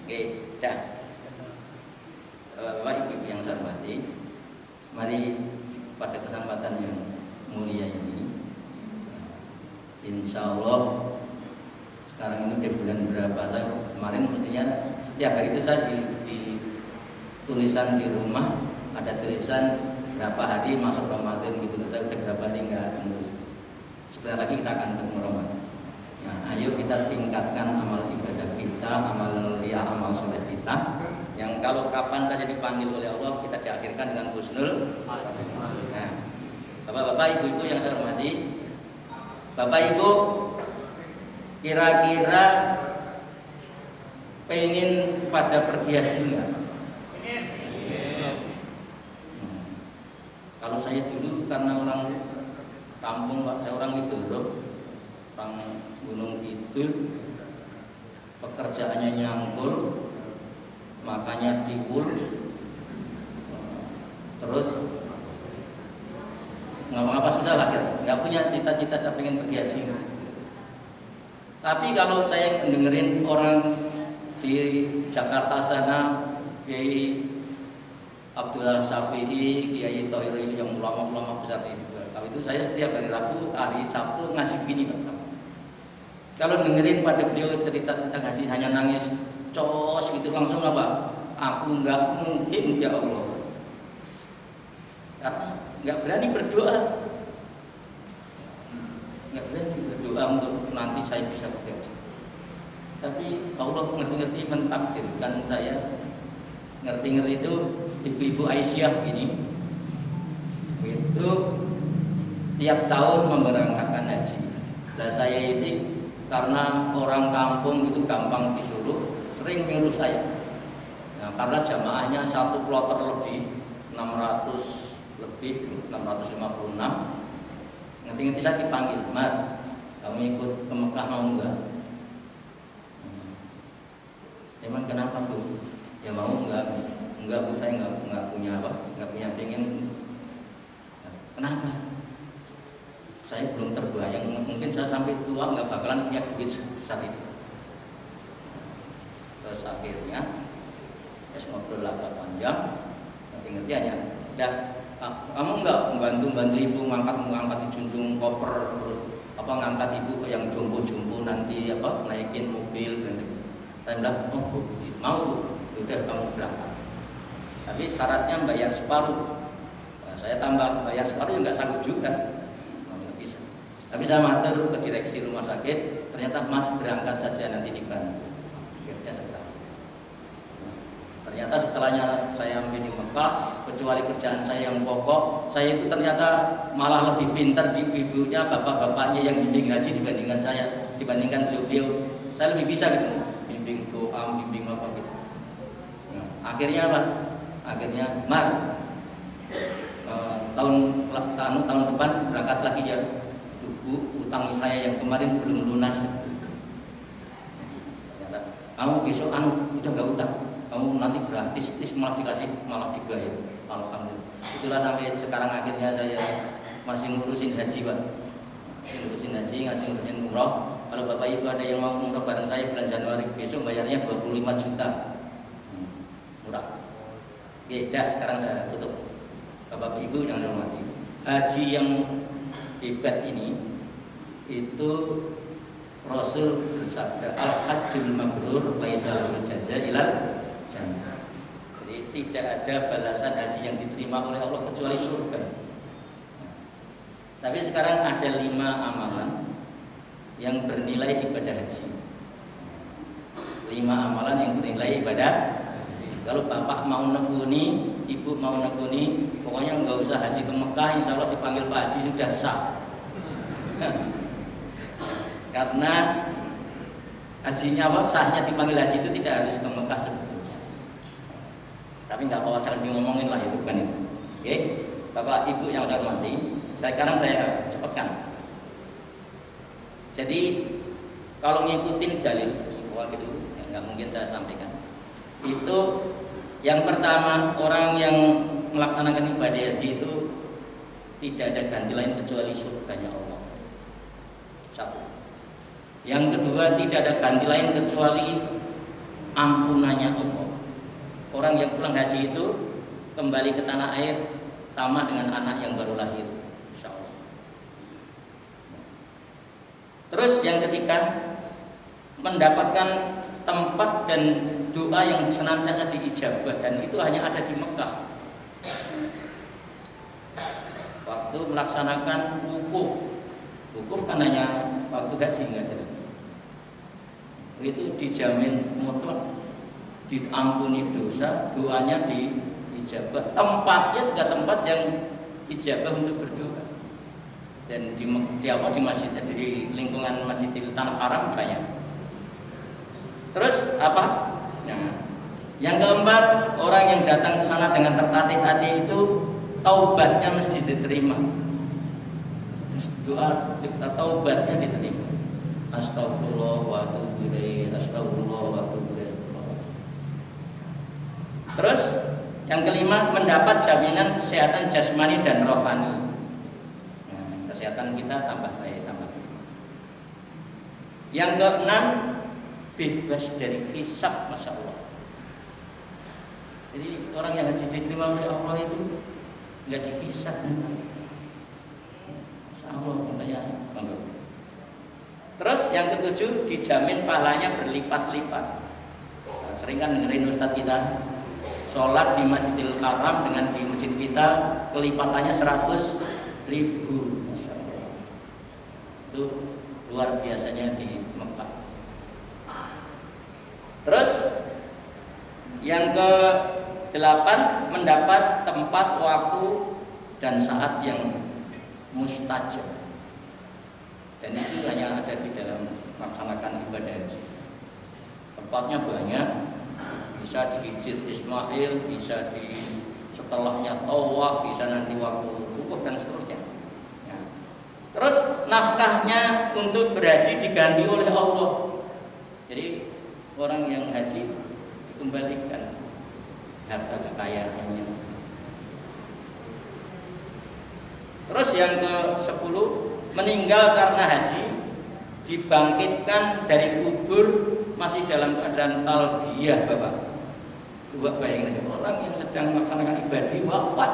Oke, dah. pada kesempatan yang mulia ini. Insya Allah sekarang ini di bulan berapa, saya kemarin mestinya setiap hari itu saya di tulisan di rumah ada tulisan berapa hari masuk Ramadan gitu. Saya udah berapa hari nggak nulis. Sebentar lagi kita akan ketemu Ramadan. Nah, ayo kita tingkatkan amal ibadah kita, amal ria, amal soleh kita. Yang kalau kapan saja dipanggil oleh Allah kita diakhirkan dengan husnul. Nah, bapak-bapak, ibu-ibu yang saya hormati, bapak ibu kira-kira pengen pada pergi haji enggak? Kalau saya dulu karena orang kampung, Pak, saya orang Widoro, orang Gunung Kidul, pekerjaannya nyangkul, makanya tiwul, terus ngapa-ngapa susah lah, nggak punya cita-cita saya pengen pergi haji. Tapi kalau saya dengerin orang di Jakarta sana, Kiai Abdullah Syafi'i, Kiai Thohir yang ulama-ulama besar itu, kalau itu saya setiap hari Rabu, hari Sabtu ngaji begini, Pak. Kalau dengerin pada beliau cerita tentang haji hanya nangis cos gitu langsung apa? Aku nggak mungkin ya Allah, karena nggak berani berdoa, untuk nanti saya bisa bekerja. Tapi Allah ngerti-ngerti mentakdirkan saya, ngerti-ngerti itu ibu-ibu Aisyah ini itu tiap tahun memberangkatkan haji. Dan saya ini karena orang kampung itu gampang disuruh, sering menyuruh saya. Nah, karena jamaahnya satu kloter lebih, 600 lebih, 656. Nanti saya dipanggil, Mar, kamu ikut ke Mekah mau enggak? Emang kenapa Bu? Ya mau enggak? Enggak Bu, saya enggak punya apa? Enggak punya pengen. Kenapa? Saya belum terbayang, mungkin saya sampai tua nggak bakalan punya duit sebesar itu. Terus akhirnya ngobrol agak panjang, ngerti hanya, ya kamu nggak membantu ibu ngangkat junjung koper, terus apa ngangkat ibu yang jumbo nanti apa naikin mobil dan saya bilang, oh Bu, mau Bu, udah kamu berangkat. Tapi syaratnya bayar separuh. Nah, saya tambah bayar separuh nggak sanggup juga. Tapi saya matur ke direksi rumah sakit, ternyata Mas berangkat saja nanti dibantu. Akhirnya saya berangkat. Ternyata setelahnya saya sampai di Mekah, kecuali kerjaan saya yang pokok, saya itu ternyata malah lebih pintar di ibunya, bapak-bapaknya yang bimbing haji dibandingkan beliau. Saya lebih bisa gitu, bimbing doa, bimbing apa gitu. Nah, akhirnya apa? Akhirnya Mar, tahun depan berangkat lagi ya. Bu, utang saya yang kemarin belum lunas. Kamu besok udah nggak utang, kamu nanti gratis, malah dikasih, malah dibayar. Alhamdulillah. Itulah sampai sekarang akhirnya saya masih ngurusin haji, Pak. Ngasih ngurusin umroh. Kalau Bapak Ibu ada yang mau umroh bareng saya bulan Januari besok bayarnya 25 juta. Murah. Oke, dah sekarang saya tutup. Bapak Ibu yang saya hormati, haji yang hebat ini itu Rasul bersabda, al-hajjul mabrur laisa lahu jazaa ilal jannah. Jadi tidak ada balasan haji yang diterima oleh Allah kecuali surga. Tapi sekarang ada 5 amalan yang bernilai ibadah haji. 5 amalan yang bernilai ibadah haji. Kalau bapak mau nekuni, ibu mau nekuni, pokoknya nggak usah haji ke Mekah, insya Allah dipanggil Pak Haji sudah sah. Karena hajinya apa? Sahnya dipanggil haji itu tidak harus ke Mekah sebetulnya. Tapi nggak apa-apa, jangan ngomongin lah itu kan itu. Oke, Bapak Ibu yang saya hormati, sekarang saya cepatkan. Jadi kalau ngikutin dalil semua gitu, ya nggak mungkin saya sampaikan. Itu yang pertama, orang yang melaksanakan ibadah haji itu tidak ada ganti lain kecuali surganya Allah. Satu. Yang kedua, tidak ada ganti lain kecuali ampunannya Allah. Orang yang pulang haji itu kembali ke tanah air sama dengan anak yang baru lahir, insya Allah. Terus yang ketiga, mendapatkan tempat dan doa yang senantiasa diijabah, dan itu hanya ada di Mekah. Waktu melaksanakan wukuf kan hanya waktu haji, enggak ada. Itu dijamin mutlak diampuni dosa, doanya diijabah. Tempatnya juga tempat yang ijabah untuk berdoa. Dan di masjid, di lingkungan Masjidil Tanah Haram banyak. Terus apa? Nah, yang keempat, orang yang datang ke sana dengan tertatih-tatih itu taubatnya mesti diterima. Doa taubatnya diterima. Astagfirullah wa atubu ilaih, astagfirullah wa atubu ilaih. Terus yang kelima, mendapat jaminan kesehatan jasmani dan rohani. Nah, kesehatan kita tambah baik, tambah baik. Yang keenam, bebas dari hisab, masya Allah. Jadi orang yang haji diterima oleh Allah itu nggak dihisab, masya Allah, makanya bangga. Terus yang ketujuh, dijamin pahalanya berlipat-lipat. Nah, sering kan dengerin Ustadz kita, sholat di Masjidil Haram dengan di masjid kita kelipatannya 100.000, masya Allah. Itu luar biasanya di Mekah. Terus yang ke-8, mendapat tempat, waktu, dan saat yang mustajab. Dan itu hanya ada di dalam melaksanakan ibadah haji. Tempatnya banyak, bisa di Hijr Ismail, bisa di setelahnya Tawaf, bisa nanti waktu wukuf dan seterusnya. Ya. Terus nafkahnya untuk berhaji diganti oleh Allah. Jadi orang yang haji dikembalikan harta kekayaannya. Terus yang ke-10, meninggal karena haji dibangkitkan dari kubur masih dalam keadaan talbiyah, Bapak. Coba bayangin, orang yang sedang melaksanakan ibadah wafat,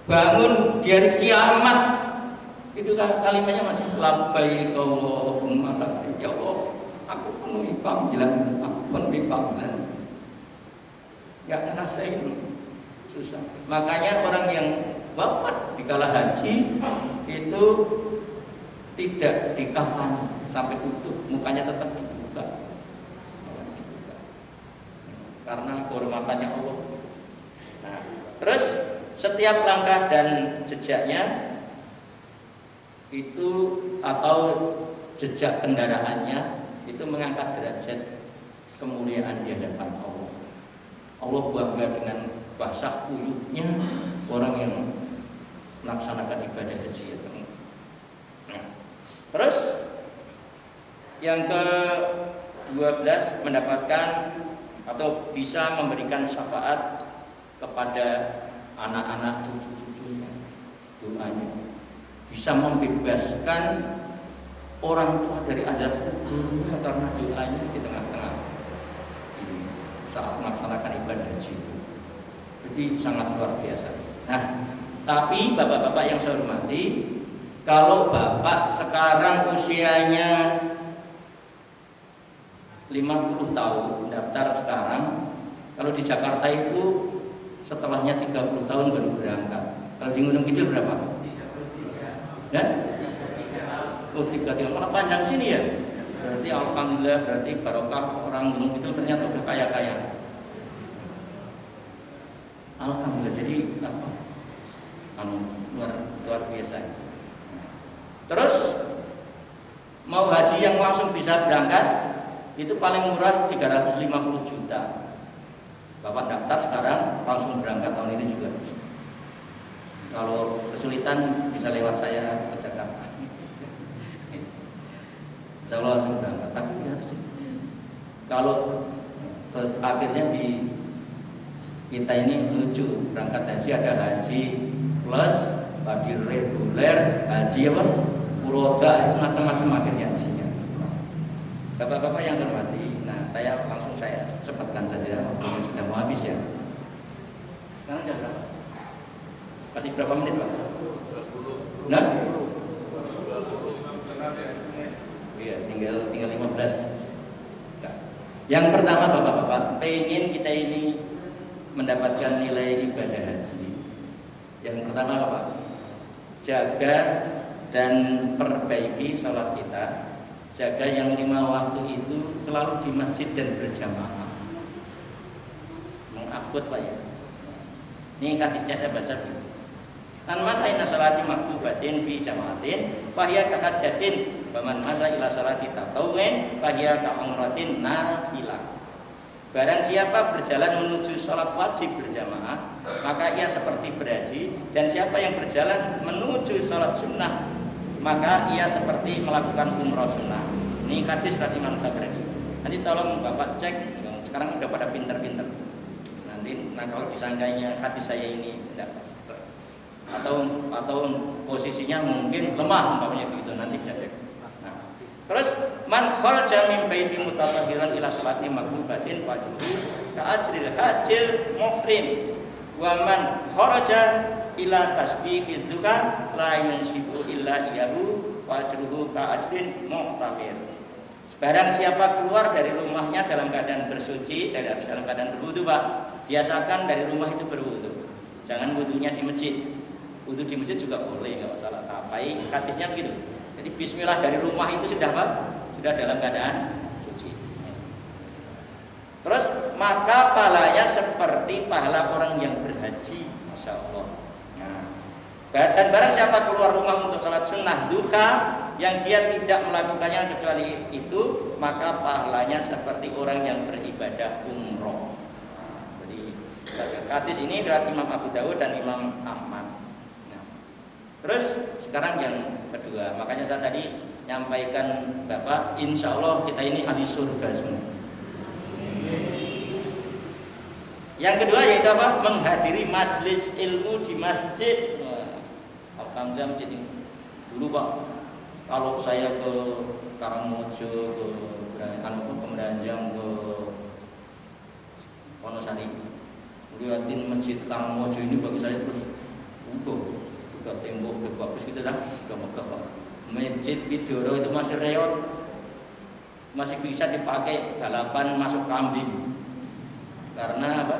bangun di hari kiamat, itu kalimatnya masih labbaik Allahumma labbaik, ya Allah, aku penuhi panggilan, aku penuhi panggilan. Gak ngerasain, susah. Makanya orang yang wafat di kala haji itu tidak dikafani sampai utuh, mukanya tetap dibuka. Karena kehormatannya Allah. Nah, terus setiap langkah dan jejaknya itu atau jejak kendaraannya itu mengangkat derajat kemuliaan di hadapan Allah. Allah bangga dengan basah kuyuknya orang yang melaksanakan ibadah haji itu. Nah, terus yang ke-12, mendapatkan atau bisa memberikan syafaat kepada anak-anak cucu-cucunya, doanya bisa membebaskan orang tua dari azab kubur karena doanya di tengah-tengah saat melaksanakan ibadah haji itu. Jadi sangat luar biasa. Nah, tapi bapak-bapak yang saya hormati, kalau bapak sekarang usianya 50 tahun, daftar sekarang, kalau di Jakarta itu setelahnya 30 tahun baru berangkat. Kalau di Gunung Kidul berapa? 33. Dan? Oh, 33. Malah panjang sini ya. Berarti alhamdulillah, berarti barokah orang Gunung Kidul ternyata udah kaya-kaya. Alhamdulillah, jadi apa? Luar biasa. Terus mau haji yang langsung bisa berangkat itu paling murah 350 juta. Bapak daftar sekarang langsung berangkat tahun ini juga. Kalau kesulitan bisa lewat saya ke Jakarta. Insya Allah langsung berangkat. Tapi kalau terus akhirnya di kita ini lucu, berangkat haji ada haji plus, haji reguler, haji apa? Furoda, itu macam-macam akhirnya hajinya. Bapak-bapak yang saya hormati, nah saya langsung cepatkan saja, waktunya sudah mau habis ya. Sekarang jam berapa? Masih berapa menit Pak? Nah? Iya, tinggal 15. Nah, yang pertama Bapak-bapak, pengen kita ini mendapatkan nilai ibadah haji. Yang pertama Bapak, jaga dan perbaiki sholat kita. Jaga yang 5 waktu itu selalu di masjid dan berjamaah. Mengabut Pak ya. Ini hadisnya saya baca dulu. An masa inna sholati maktubatin fi jamaatin fahiya kahajjatin wa man masa ila sholati tatawwin fahiya ka'umratin nafilah. Barang siapa berjalan menuju sholat wajib berjamaah, maka ia seperti berhaji, dan siapa yang berjalan menuju sholat sunnah, maka ia seperti melakukan umrah sunnah. Ini hadis dari Imam Tabrani. Nanti tolong Bapak cek, sekarang udah pada pinter-pinter. Nanti kalau disangkanya hadis saya ini tidak pas, atau posisinya mungkin lemah umpamanya begitu, nanti bisa cek. Nah, terus man kharaja min baiti mutatahhiran ila sholati maktubatin fajruhu ka ajril hajjil muhrim wa man kharaja ila tasbihi dzuha la yunsibu illa iyahu fajruhu ka ajrin muhtamir. Barang siapa keluar dari rumahnya dalam keadaan bersuci, dalam keadaan berwudu Pak, biasakan dari rumah itu berwudu. Jangan wudunya di masjid. Wudu di masjid juga boleh, nggak masalah. Tapi hadisnya begitu. Jadi bismillah dari rumah itu sudah apa? Sudah dalam keadaan suci. Terus maka pahalanya seperti pahala orang yang berhaji, masya Allah. Dan barang siapa keluar rumah untuk sholat sunnah duha yang dia tidak melakukannya kecuali itu, maka pahalanya seperti orang yang beribadah umroh. Jadi hadis ini dari Imam Abu Dawud dan Imam Ahmad. Nah, terus sekarang yang kedua, makanya saya tadi nyampaikan Bapak, insya Allah kita ini ahli surga semua. Yang kedua yaitu apa? Menghadiri majelis ilmu di masjid. Alhamdulillah masjid ini. Dulu Pak, kalau saya ke Karangmojo, ke Meranjang, ke Wonosari, lihatin masjid Karangmojo ini bagi saya terus udah tembok bagus gitu kan, udah megah Pak. Masjid Bidoro itu masih reot, masih bisa dipakai balapan masuk kambing. Karena apa?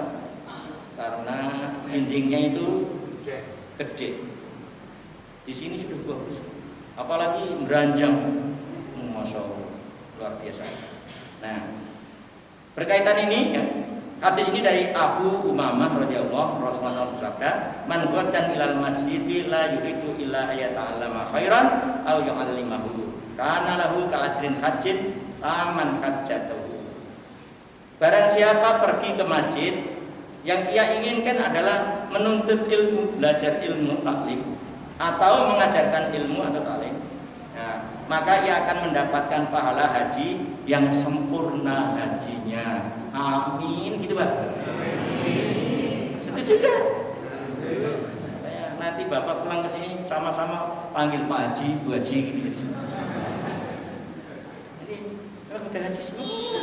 Karena dindingnya itu gede. Di sini sudah bagus. Apalagi Meranjang, masya Allah, luar biasa. Nah, berkaitan ini ya, hadis ini dari Abu Umamah radhiyallahu Rasulullah bersabda, "Man ghaddan ilal masjidi la yuridu illa ayata'allama khairan aw yu'allimahu, kana lahu ka'ajrin hajjin taman hajjatahu." Barang siapa pergi ke masjid, yang ia inginkan adalah menuntut ilmu, belajar ilmu taklim, atau mengajarkan ilmu atau taklim, nah, maka ia akan mendapatkan pahala haji yang sempurna hajinya. Amin, gitu Pak. Setuju kan? Nanti Bapak pulang ke sini sama-sama panggil Pak Haji, Bu Haji gitu. Jadi kalau udah haji semua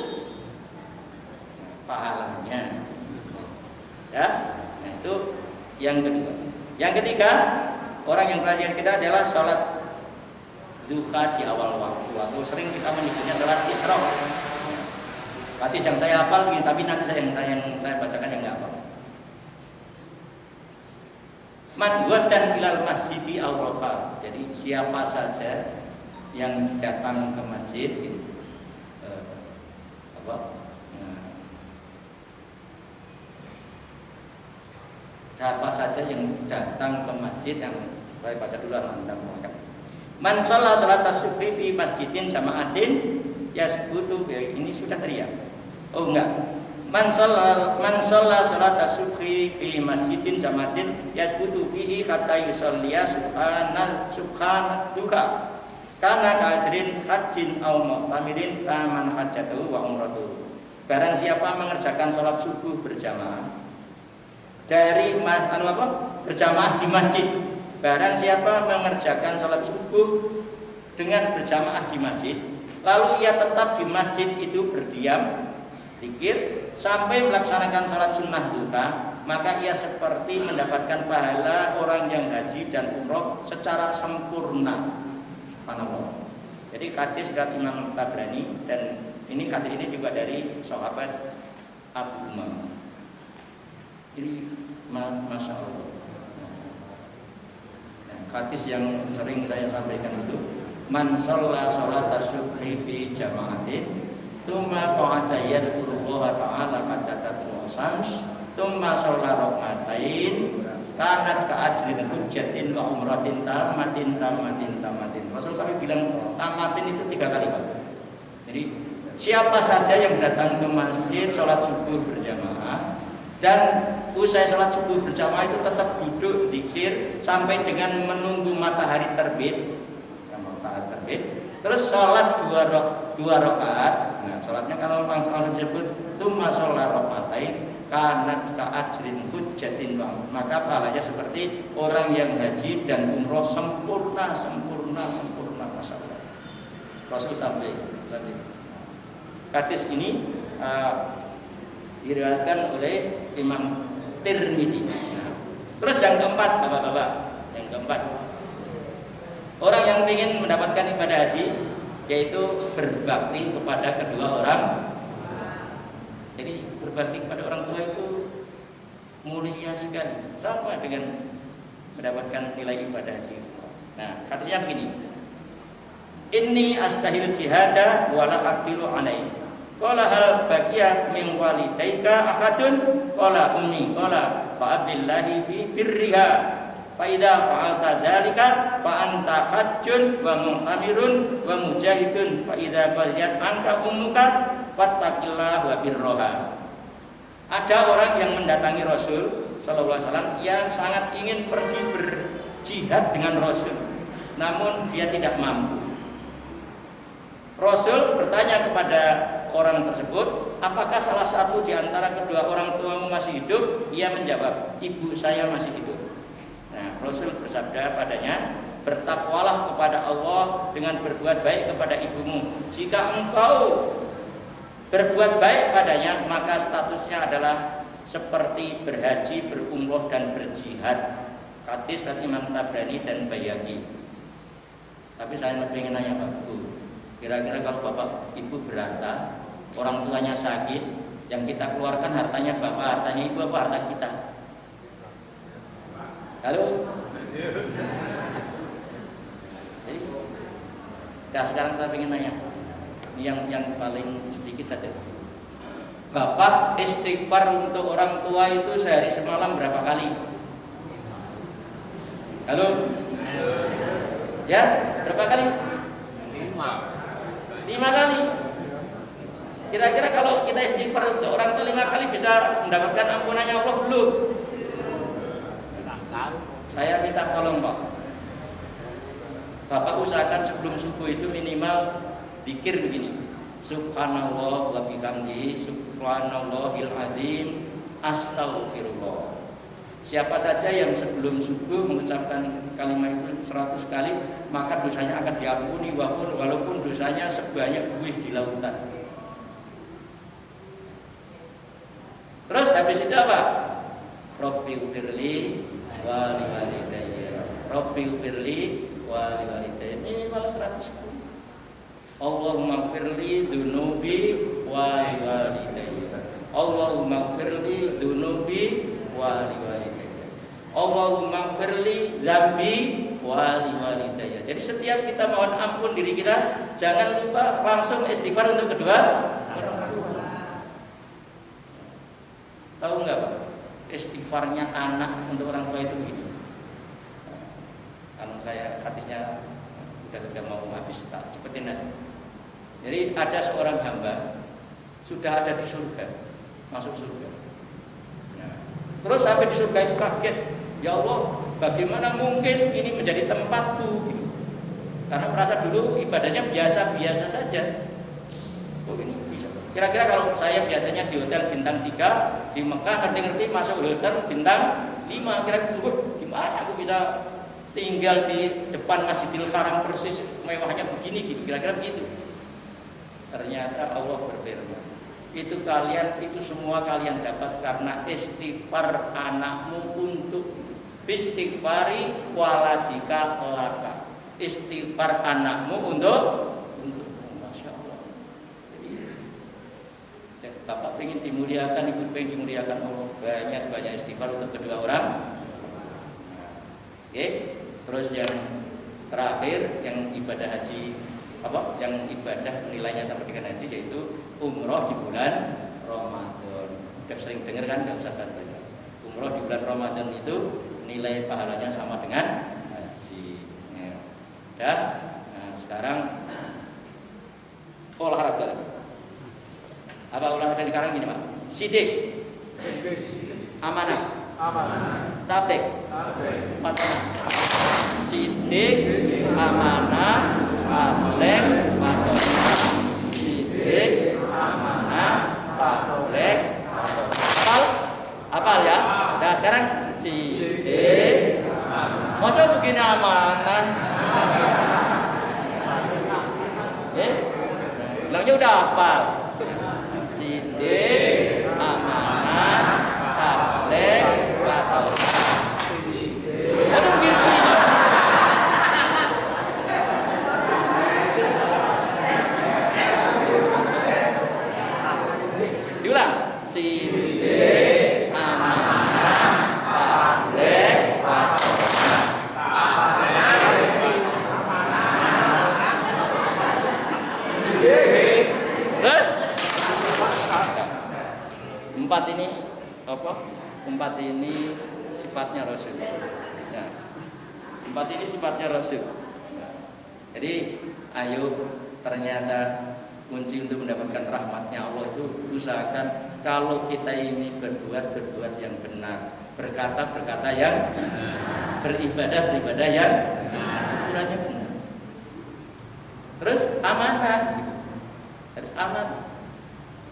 pahalanya. Ya, nah, itu yang kedua. Yang ketiga, orang yang perhatian kita adalah sholat duha di awal waktu, atau sering kita menyebutnya sholat isra. Hadis yang saya hafal, tapi nanti yang saya bacakan yang nggak hafal. Man ghaddan ilal masjidi aw rafa. Jadi siapa saja yang datang ke masjid, siapa saja yang datang ke masjid, yang saya baca dulu Anda. Man shalla salata subhi fi masjidin jama'atin yasbutu, ini sudah tadi ya. Oh enggak. Man shalla salata subhi fi masjidin jama'atin yasbutu fihi hatta yusalliya subhanat duha. Kana ka'ajrin hajjin aw mu'tamirin taman hajjatuhu wa umratuhu. Barang siapa mengerjakan salat subuh berjamaah dari berjamaah di masjid. Barang siapa mengerjakan sholat subuh dengan berjamaah di masjid, lalu ia tetap di masjid itu berdiam, zikir, sampai melaksanakan sholat sunnah duha, maka ia seperti mendapatkan pahala orang yang haji dan umroh secara sempurna. Subhanallah. Jadi hadis riwayat Imam Tabrani, dan ini hadis ini juga dari sahabat Abu Umamah. Ini masya Allah. Hadis yang sering saya sampaikan itu, man shalla sholata subhi fi jama'atin tsumma qa'ada yadhkurullaha ta'ala hatta tatlu'a syams tsumma shalla rak'atain kanat ka'ajrin hujjatin wa umratin tamatin. Rasul sampai bilang tamatin itu 3 kali, Pak. Jadi siapa saja yang datang ke masjid sholat subuh berjamaah dan usai sholat subuh berjamaah itu tetap duduk zikir sampai dengan menunggu matahari terbit, terus sholat 2 rakaat. Nah, sholatnya kalau langsung disebut tsumma sholat rakaatain karena ka'ajrin hujjatin, maka pahalanya seperti orang yang haji dan umroh sempurna. Masya Allah. Rasul sampai. Hadis ini diriwayatkan oleh Imam Tirmidzi. Terus yang keempat, Bapak-bapak, orang yang ingin mendapatkan ibadah haji yaitu berbakti kepada kedua orang. Jadi berbakti kepada orang tua itu mulia sekali, sama dengan mendapatkan nilai ibadah haji. Nah, hadisnya begini. Inni astahil jihada wala aqdiru alaihi. Qala hal baqiya min walidayka ahadun? Qala ummi. Qala fa abillahi fi birriha. Fa idza fa'alta dzalika fa anta hajjun wa mu'tamirun wa mujahidun. Fa idza qadiyat anka ummuka fattaqillaha wa birroha. Ada orang yang mendatangi Rasul sallallahu alaihi wasallam yang sangat ingin pergi berjihad dengan Rasul, namun dia tidak mampu. Rasul bertanya kepada orang tersebut, apakah salah satu di antara kedua orang tuamu masih hidup? Ia menjawab, ibu saya masih hidup. Nah, Rasul bersabda padanya, bertakwalah kepada Allah dengan berbuat baik kepada ibumu. Jika engkau berbuat baik padanya, maka statusnya adalah seperti berhaji, berumroh dan berjihad. Hadis dari Imam Tabrani dan Baihaqi. Tapi saya ingin nanya Pak Bu, kira-kira kalau bapak ibu berharta, orang tuanya sakit, yang kita keluarkan hartanya bapak, hartanya ibu, apa harta kita? Halo? Jadi, nah sekarang saya ingin nanya, yang paling sedikit saja. Bapak istighfar untuk orang tua itu sehari semalam berapa kali? Halo? Ya, berapa kali? 5 kali. Kira-kira kalau kita istighfar untuk orang tua 5 kali bisa mendapatkan ampunannya Allah belum? Saya minta tolong Pak. Bapak usahakan sebelum subuh itu minimal zikir begini. Subhanallah wa bihamdihi, subhanallahil azim, astaghfirullah. Siapa saja yang sebelum subuh mengucapkan kalimat itu 100 kali, maka dosanya akan diampuni walaupun dosanya sebanyak buih di lautan. Terus habis itu apa? Rabbighfirli wa liwalidayya. Rabbighfirli wa liwalidayya. Minimal 100 kali. Allahumma gfirli dzunubi wa liwalidayya. Allahumma gfirli dzunubi wa liwalidayya. Allahumma gfirli dzambi wa liwalidayya. Jadi setiap kita mohon ampun diri kita, jangan lupa langsung istighfar untuk kedua orang tua. Tahu enggak Pak? Istighfarnya anak untuk orang tua itu begini. Kalau saya hadisnya udah mau habis, tak cepetin aja. Jadi ada seorang hamba sudah ada di surga, masuk surga. Nah, terus sampai di surga itu kaget, ya Allah, bagaimana mungkin ini menjadi tempatku? Gitu. Karena merasa dulu ibadahnya biasa-biasa saja. Oh ini bisa. Kira-kira kalau saya biasanya di hotel bintang 3 di Mekah, ngerti-ngerti masuk hotel bintang 5, kira-kira gimana aku bisa tinggal di depan Masjidil Haram persis mewahnya begini gitu, kira-kira begitu. Ternyata Allah berfirman, itu semua kalian dapat karena istighfar anakmu untuk istighfari waladika laka. Istighfar anakmu untuk Masya Allah. Jadi bapak ingin dimuliakan, ibu ingin dimuliakan Allah, banyak istighfar untuk kedua orang. Oke, terus yang terakhir yang ibadah haji yang ibadah nilainya sama dengan haji yaitu umroh di bulan Ramadan. Udah sering dengar kan, nggak usah saya baca. Umroh di bulan Ramadan itu nilai pahalanya sama dengan haji. Ya. Nah, sekarang olahraga lagi. Apa olahraga sekarang gini Pak? Sidik, amanah, tablik, patonah. Sidik, amanah, tablik, patonah. Sidik, amanah, tablik, patonah. Hafal ya? Nah sekarang sidik, masa begini amanah? Bilangnya udah hafal. Sidik, amanah, tablik, patonah. Masa begini sih? Diulang. Sidik, amanah, tablik, patonah. Terus empat ini sifatnya Rasul. Ya. Empat ini sifatnya Rasul. Jadi ayo, ternyata kunci untuk mendapatkan rahmatnya Allah itu usahakan kalau kita ini berbuat yang benar, berkata yang beribadah yang ukurannya benar. Terus amanah, harus amanah.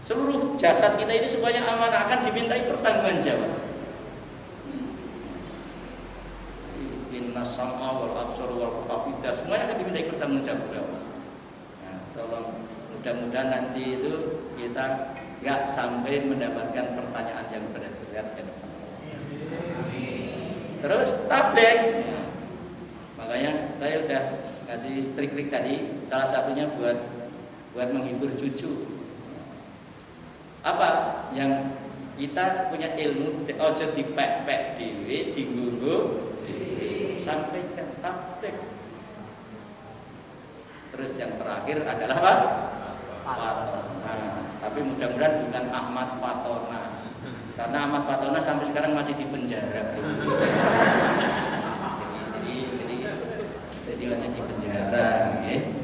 Seluruh jasad kita ini semuanya amanah, akan dimintai pertanggungjawaban. Inna sam'a wal absar wal afida, semuanya akan dimintai pertanggungjawaban. Nah, tolong mudah-mudahan nanti itu kita nggak sampai mendapatkan pertanyaan yang berat-berat kan. Terus tabligh. Makanya saya udah ngasih trik-trik tadi, salah satunya buat menghibur cucu. Apa yang kita punya ilmu ojo dipek-pek dhewe, digunggu dhewe, sampaikan tabligh. Terus yang terakhir adalah apa? Fatona. Tapi mudah-mudahan bukan Ahmad Fatona. Karena Ahmad Fatona sampai sekarang masih di penjara. Jadi masih di penjara, okay?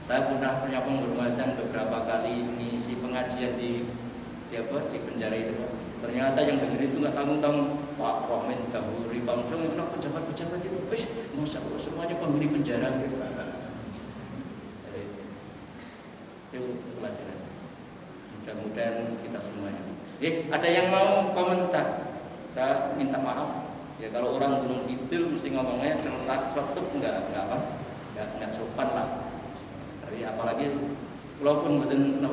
Saya pernah punya penghormatan beberapa kali ngisi pengajian di penjara itu. Ternyata yang dengerin itu nggak tanggung-tanggung. Pak Romen Dahuri, Pak Muslim, pejabat-pejabat itu, Masya Allah semuanya penghuni penjara. Itu pelajaran. Mudah-mudahan kita semuanya. Ada yang mau komentar? Saya minta maaf. Ya kalau orang Gunung Kidul mesti ngomongnya cetuk nggak sopan lah. Tapi apalagi walaupun betul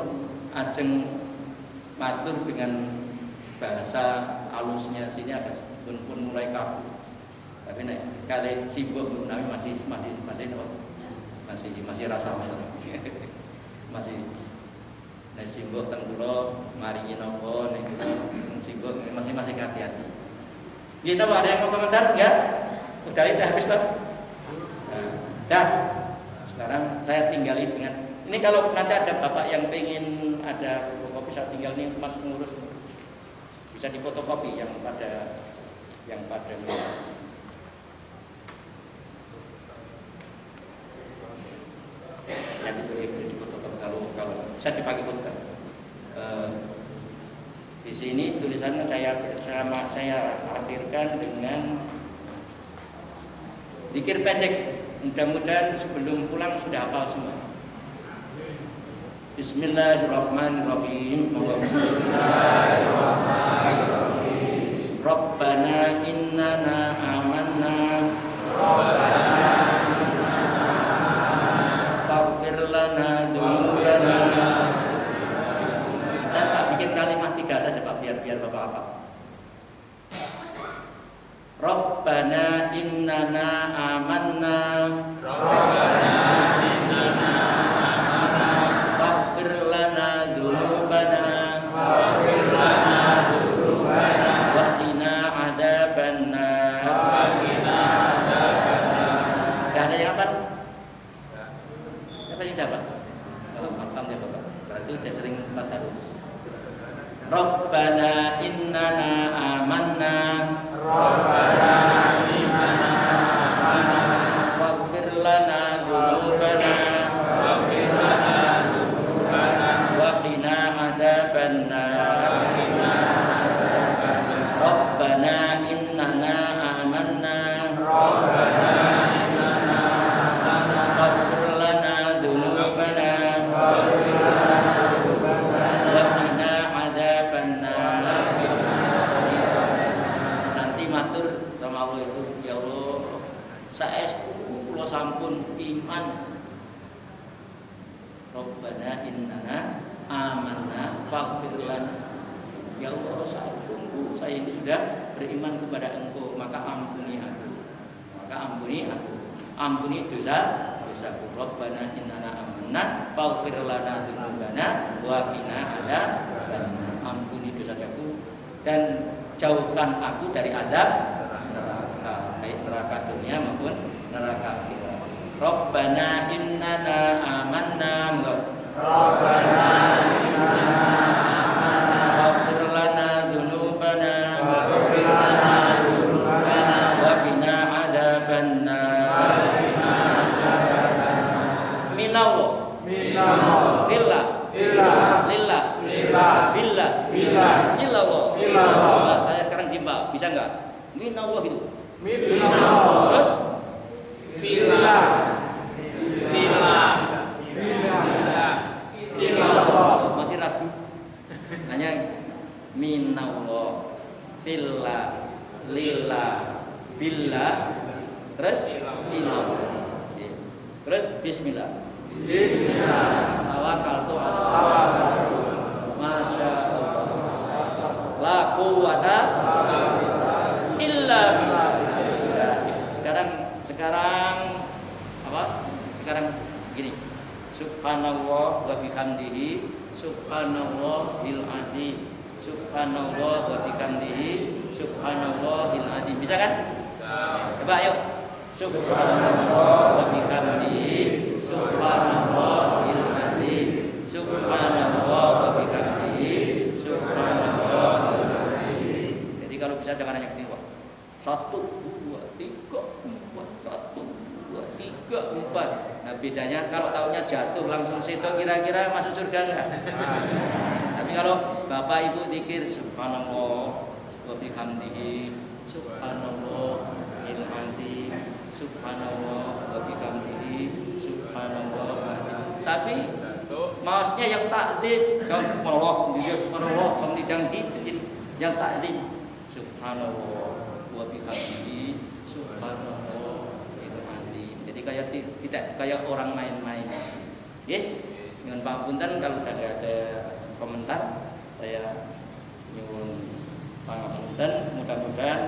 ajeng matur dengan bahasa halusnya sini agak pun mulai kaku. Tapi nek kali sibuk tapi masih rasa masih nek sibuk teng kula maringi napa nek sibuk masih hati-hati. Gitu Pak, ada yang mau komentar? Ya? Udah habis toh? Dah. Sekarang saya tinggali dengan ini, kalau nanti ada bapak yang pengen ada fotokopi, saya tinggal nih Mas pengurus bisa difotokopi yang pada nanti boleh difotokopi kalau bisa dipakai foto. Di sini tulisannya saya akhirkan dengan zikir pendek. Mudah-mudahan sebelum pulang sudah hafal semua. Bismillahirrahmanirrahim. Rabbana innana amanna. Faghfir lana dzunubana amanna faghfir lana dzunubana wa qina adzabannar. Enggak ada yang hafal? Siapa yang dapat? Oh, hafal ya Bapak. Berarti udah sering tadarus. Rabbana innana amanna faghfir lana dzunubana wa qina adzabannar. Rabbana innana amanna faghfir lana dzunubana wa qina adzabannar. Nanti matur sama Allah itu, ya Allah, saestu kula sampun iman. Rabbana innana amanna faghfir lana. Ya Allah, sungguh saya ini sudah beriman kepada Engkau, maka ampuni aku. Ampuni dosaku. Rabbana innana amanna faghfir lana dzunubana wa qina adzabannar. Ampuni dosaku dan jauhkan aku dari azab neraka, baik neraka dunia maupun neraka akhirat. Rabbana innana amanna faghfir lana dzunubana wa qina adzabannar. Minallah fillah lillah billah illallah. Coba saya sekarang jimba, bisa enggak? Minallah itu. Terus masih ragu? Hanya minallah fillah lillah billah terus illallah. Terus bismillah. Tawakkaltu masya Allah la quwwata illa billah. Sekarang apa? Sekarang gini. Subhanallah wa bihamdihi subhanallahil azim. Subhanallah wa bihamdihi subhanallahil azim. Bisa kan? Coba yuk. Subhanallah wa bihamdihi subhanallahil azim. Subhanallah wa bihamdihi subhanallahil azim. Jadi kalau bisa jangan hanya gini, Pak. 1 2 3 4 1 2 3 4. Nah, bedanya kalau tahunya jatuh langsung situ kira-kira masuk surga enggak? Tapi kalau Bapak Ibu zikir subhanallah wa bihamdihi subhanallahil azim. Subhanallah wa bihamdihi subhanallah. Tapi maksudnya yang takdzim kalau Allah jangan gitu. Yang takdzim subhanallah wa bihamdihi subhanallahil azim. Jadi kayak tidak kayak orang main-main. Nggih, dengan pangapunten kalau udah enggak ada komentar, saya nyuwun pangapunten. Mudah-mudahan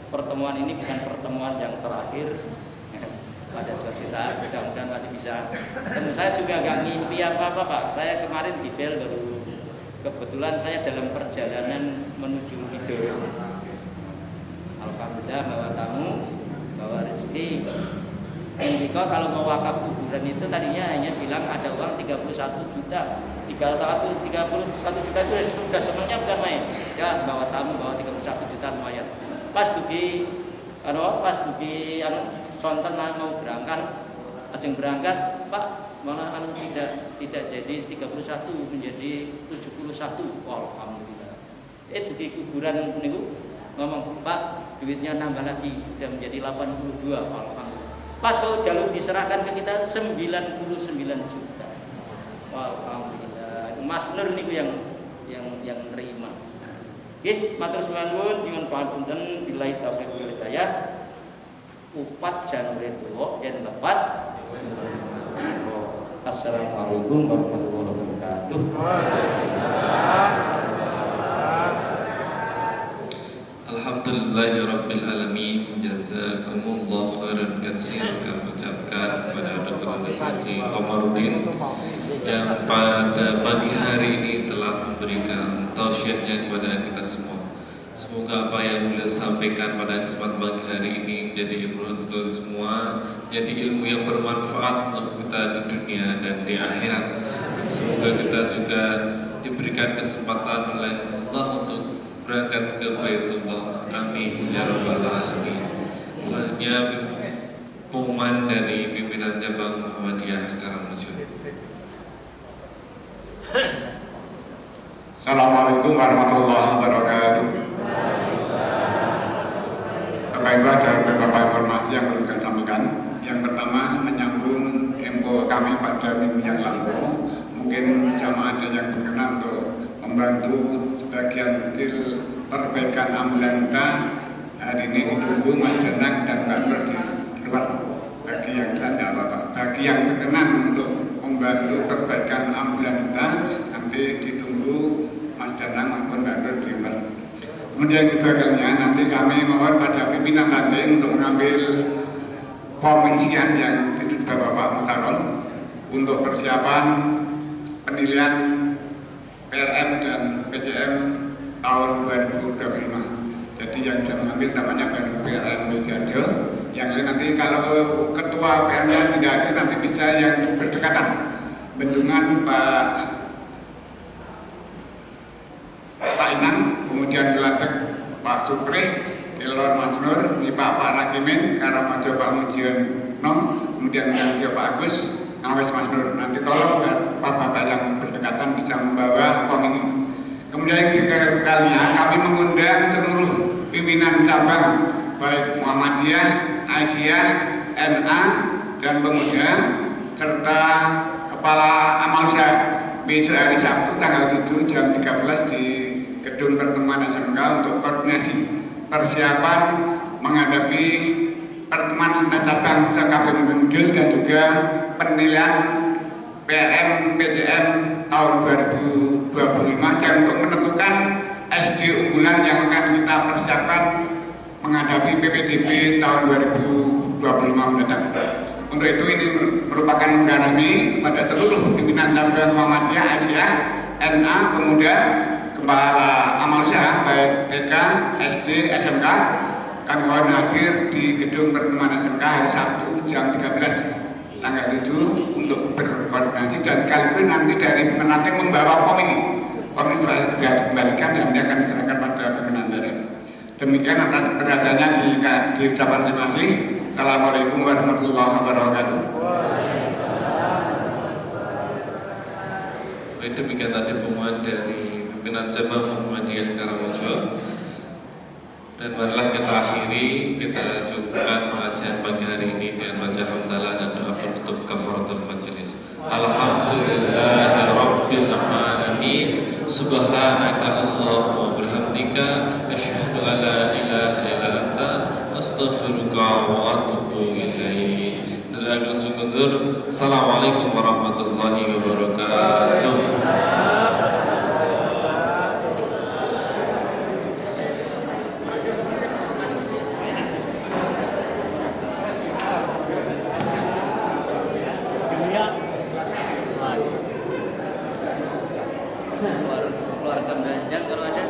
pertemuan ini bukan pertemuan yang terakhir. Pada suatu saat mudah-mudahan masih bisa. Dan saya juga nggak mimpi apa-apa, Pak. Saya kemarin di Bel baru kebetulan saya dalam perjalanan menuju Widoyo. Alhamdulillah bawa tamu, bawa rezeki. Indika kalau mau wakaf kuburan itu tadinya hanya bilang ada uang 31 juta. 31 juta itu sudah semuanya bukan main. Ya bawa tamu bawa 31 juta lumayan. Pas dugi sonten mau berangkat, ajeng berangkat, Pak, malah tidak jadi 31 menjadi 71. Alhamdulillah. Dugi kuburan niku ngomong, Pak, duitnya nambah lagi sudah menjadi 82. Alhamdulillah. Pas kalau jalur diserahkan ke kita 99 juta. Alhamdulillah. Mas Nur niku yang nerima. Nggih, matur suwun nyuwun pangapunten billahi taufiq wal hidayah. Upat Januari tuwa yen lepat. Assalamualaikum warahmatullahi wabarakatuh. Alhamdulillahirabbil alamin. Jazakumullah khairan katsir. Kami ucapkan kepada Dr. Haji Komarudin yang pada pagi hari ini telah memberikan tausiahnya kepada kita semua. Semoga apa yang beliau sampaikan pada kesempatan pagi hari ini menjadi ilmu untuk kita semua, jadi ilmu yang bermanfaat untuk kita di dunia dan di akhirat. Dan semoga kita juga diberikan kesempatan oleh Allah untuk berangkat ke Baitullah. Amin ya rabbal alamin. Selanjutnya pengumuman dari pimpinan cabang Muhammadiyah Karangmujur. Assalamualaikum warahmatullahi wabarakatuh. Bapak-ibu, ada beberapa informasi yang perlu saya sampaikan. Yang pertama, menyambung info kami pada minggu yang lalu. Mungkin jamaah ada yang berkenan untuk membantu sebagian kecil perbaikan ambulan kita. Hari ini ditunggu Mas Danang dan Mbak Nur di luar. Bagi yang tidak apa-apa. Bagi yang berkenan untuk membantu perbaikan ambulan kita, nanti ditunggu Mas Danang maupun Mbak Nur di luar. Kemudian keduanya nanti kami mohon pada pimpinan ranting untuk mengambil form isian yang ditujukan Bapak Mutarol untuk persiapan penilaian PRM dan PCM tahun 2025. Jadi yang sudah mengambil namanya baru PRM Wijarjo. Yang lain nanti kalau ketua PRM-nya tidak ada, nanti bisa yang berdekatan. Bendungan Pak Inang, kemudian Gelatek Pak Supri, Ilor Mas Nur, Pak Rakimin, Karamajo Pak Mujiono, kemudian Pak Agus, Nawes Mas Nur. Nanti tolong Bapak yang berdekatan bisa membawa form ini. Kemudian juga kalinya kami mengundang seluruh pimpinan cabang baik Muhammadiyah, Aisyah, NA, dan Pemuda serta Kepala Amalsyah besok hari Sabtu tanggal 7 jam 13 di Gedung Pertemuan SMK untuk koordinasi persiapan menghadapi pertemuan lintas cabang Kabupaten Gunung dan juga penilaian PRM PCM tahun 2025 dan untuk menentukan SD unggulan yang akan kita persiapkan menghadapi PPDB tahun 2025 mendatang. Untuk itu ini merupakan undangan resmi kepada seluruh pimpinan cabang Muhammadiyah, Aisyah, NA, Pemuda, Kepala Amalsyah baik TK, SD, SMK. Kami mohon hadir di Gedung Pertemuan SMK hari Sabtu jam 13 tanggal 7 untuk berkoordinasi dan sekaligus nanti dari pemenanti membawa form ini. Form ini sudah dikembalikan dan dia akan diserahkan pada pimpinan daerah. Demikian atas perhatiannya di ucapan terima kasih. Assalamualaikum warahmatullahi wabarakatuh. Baik, demikian tadi pengumuman dari pimpinan cabang Muhammadiyah Karangmujur. Dan marilah kita akhiri, kita cukupkan pengajian pagi hari ini dengan baca hamdalah dan doa penutup kafaratul majelis. Alhamdulillahirabbil alamin. Subhanaka Allahumma wa bihamdika asyhadu an la ilaha illa anta astaghfiruka wa atubu ilaik. Assalamualaikum warahmatullahi wabarakatuh. Keluarkan beranjang kalau ada.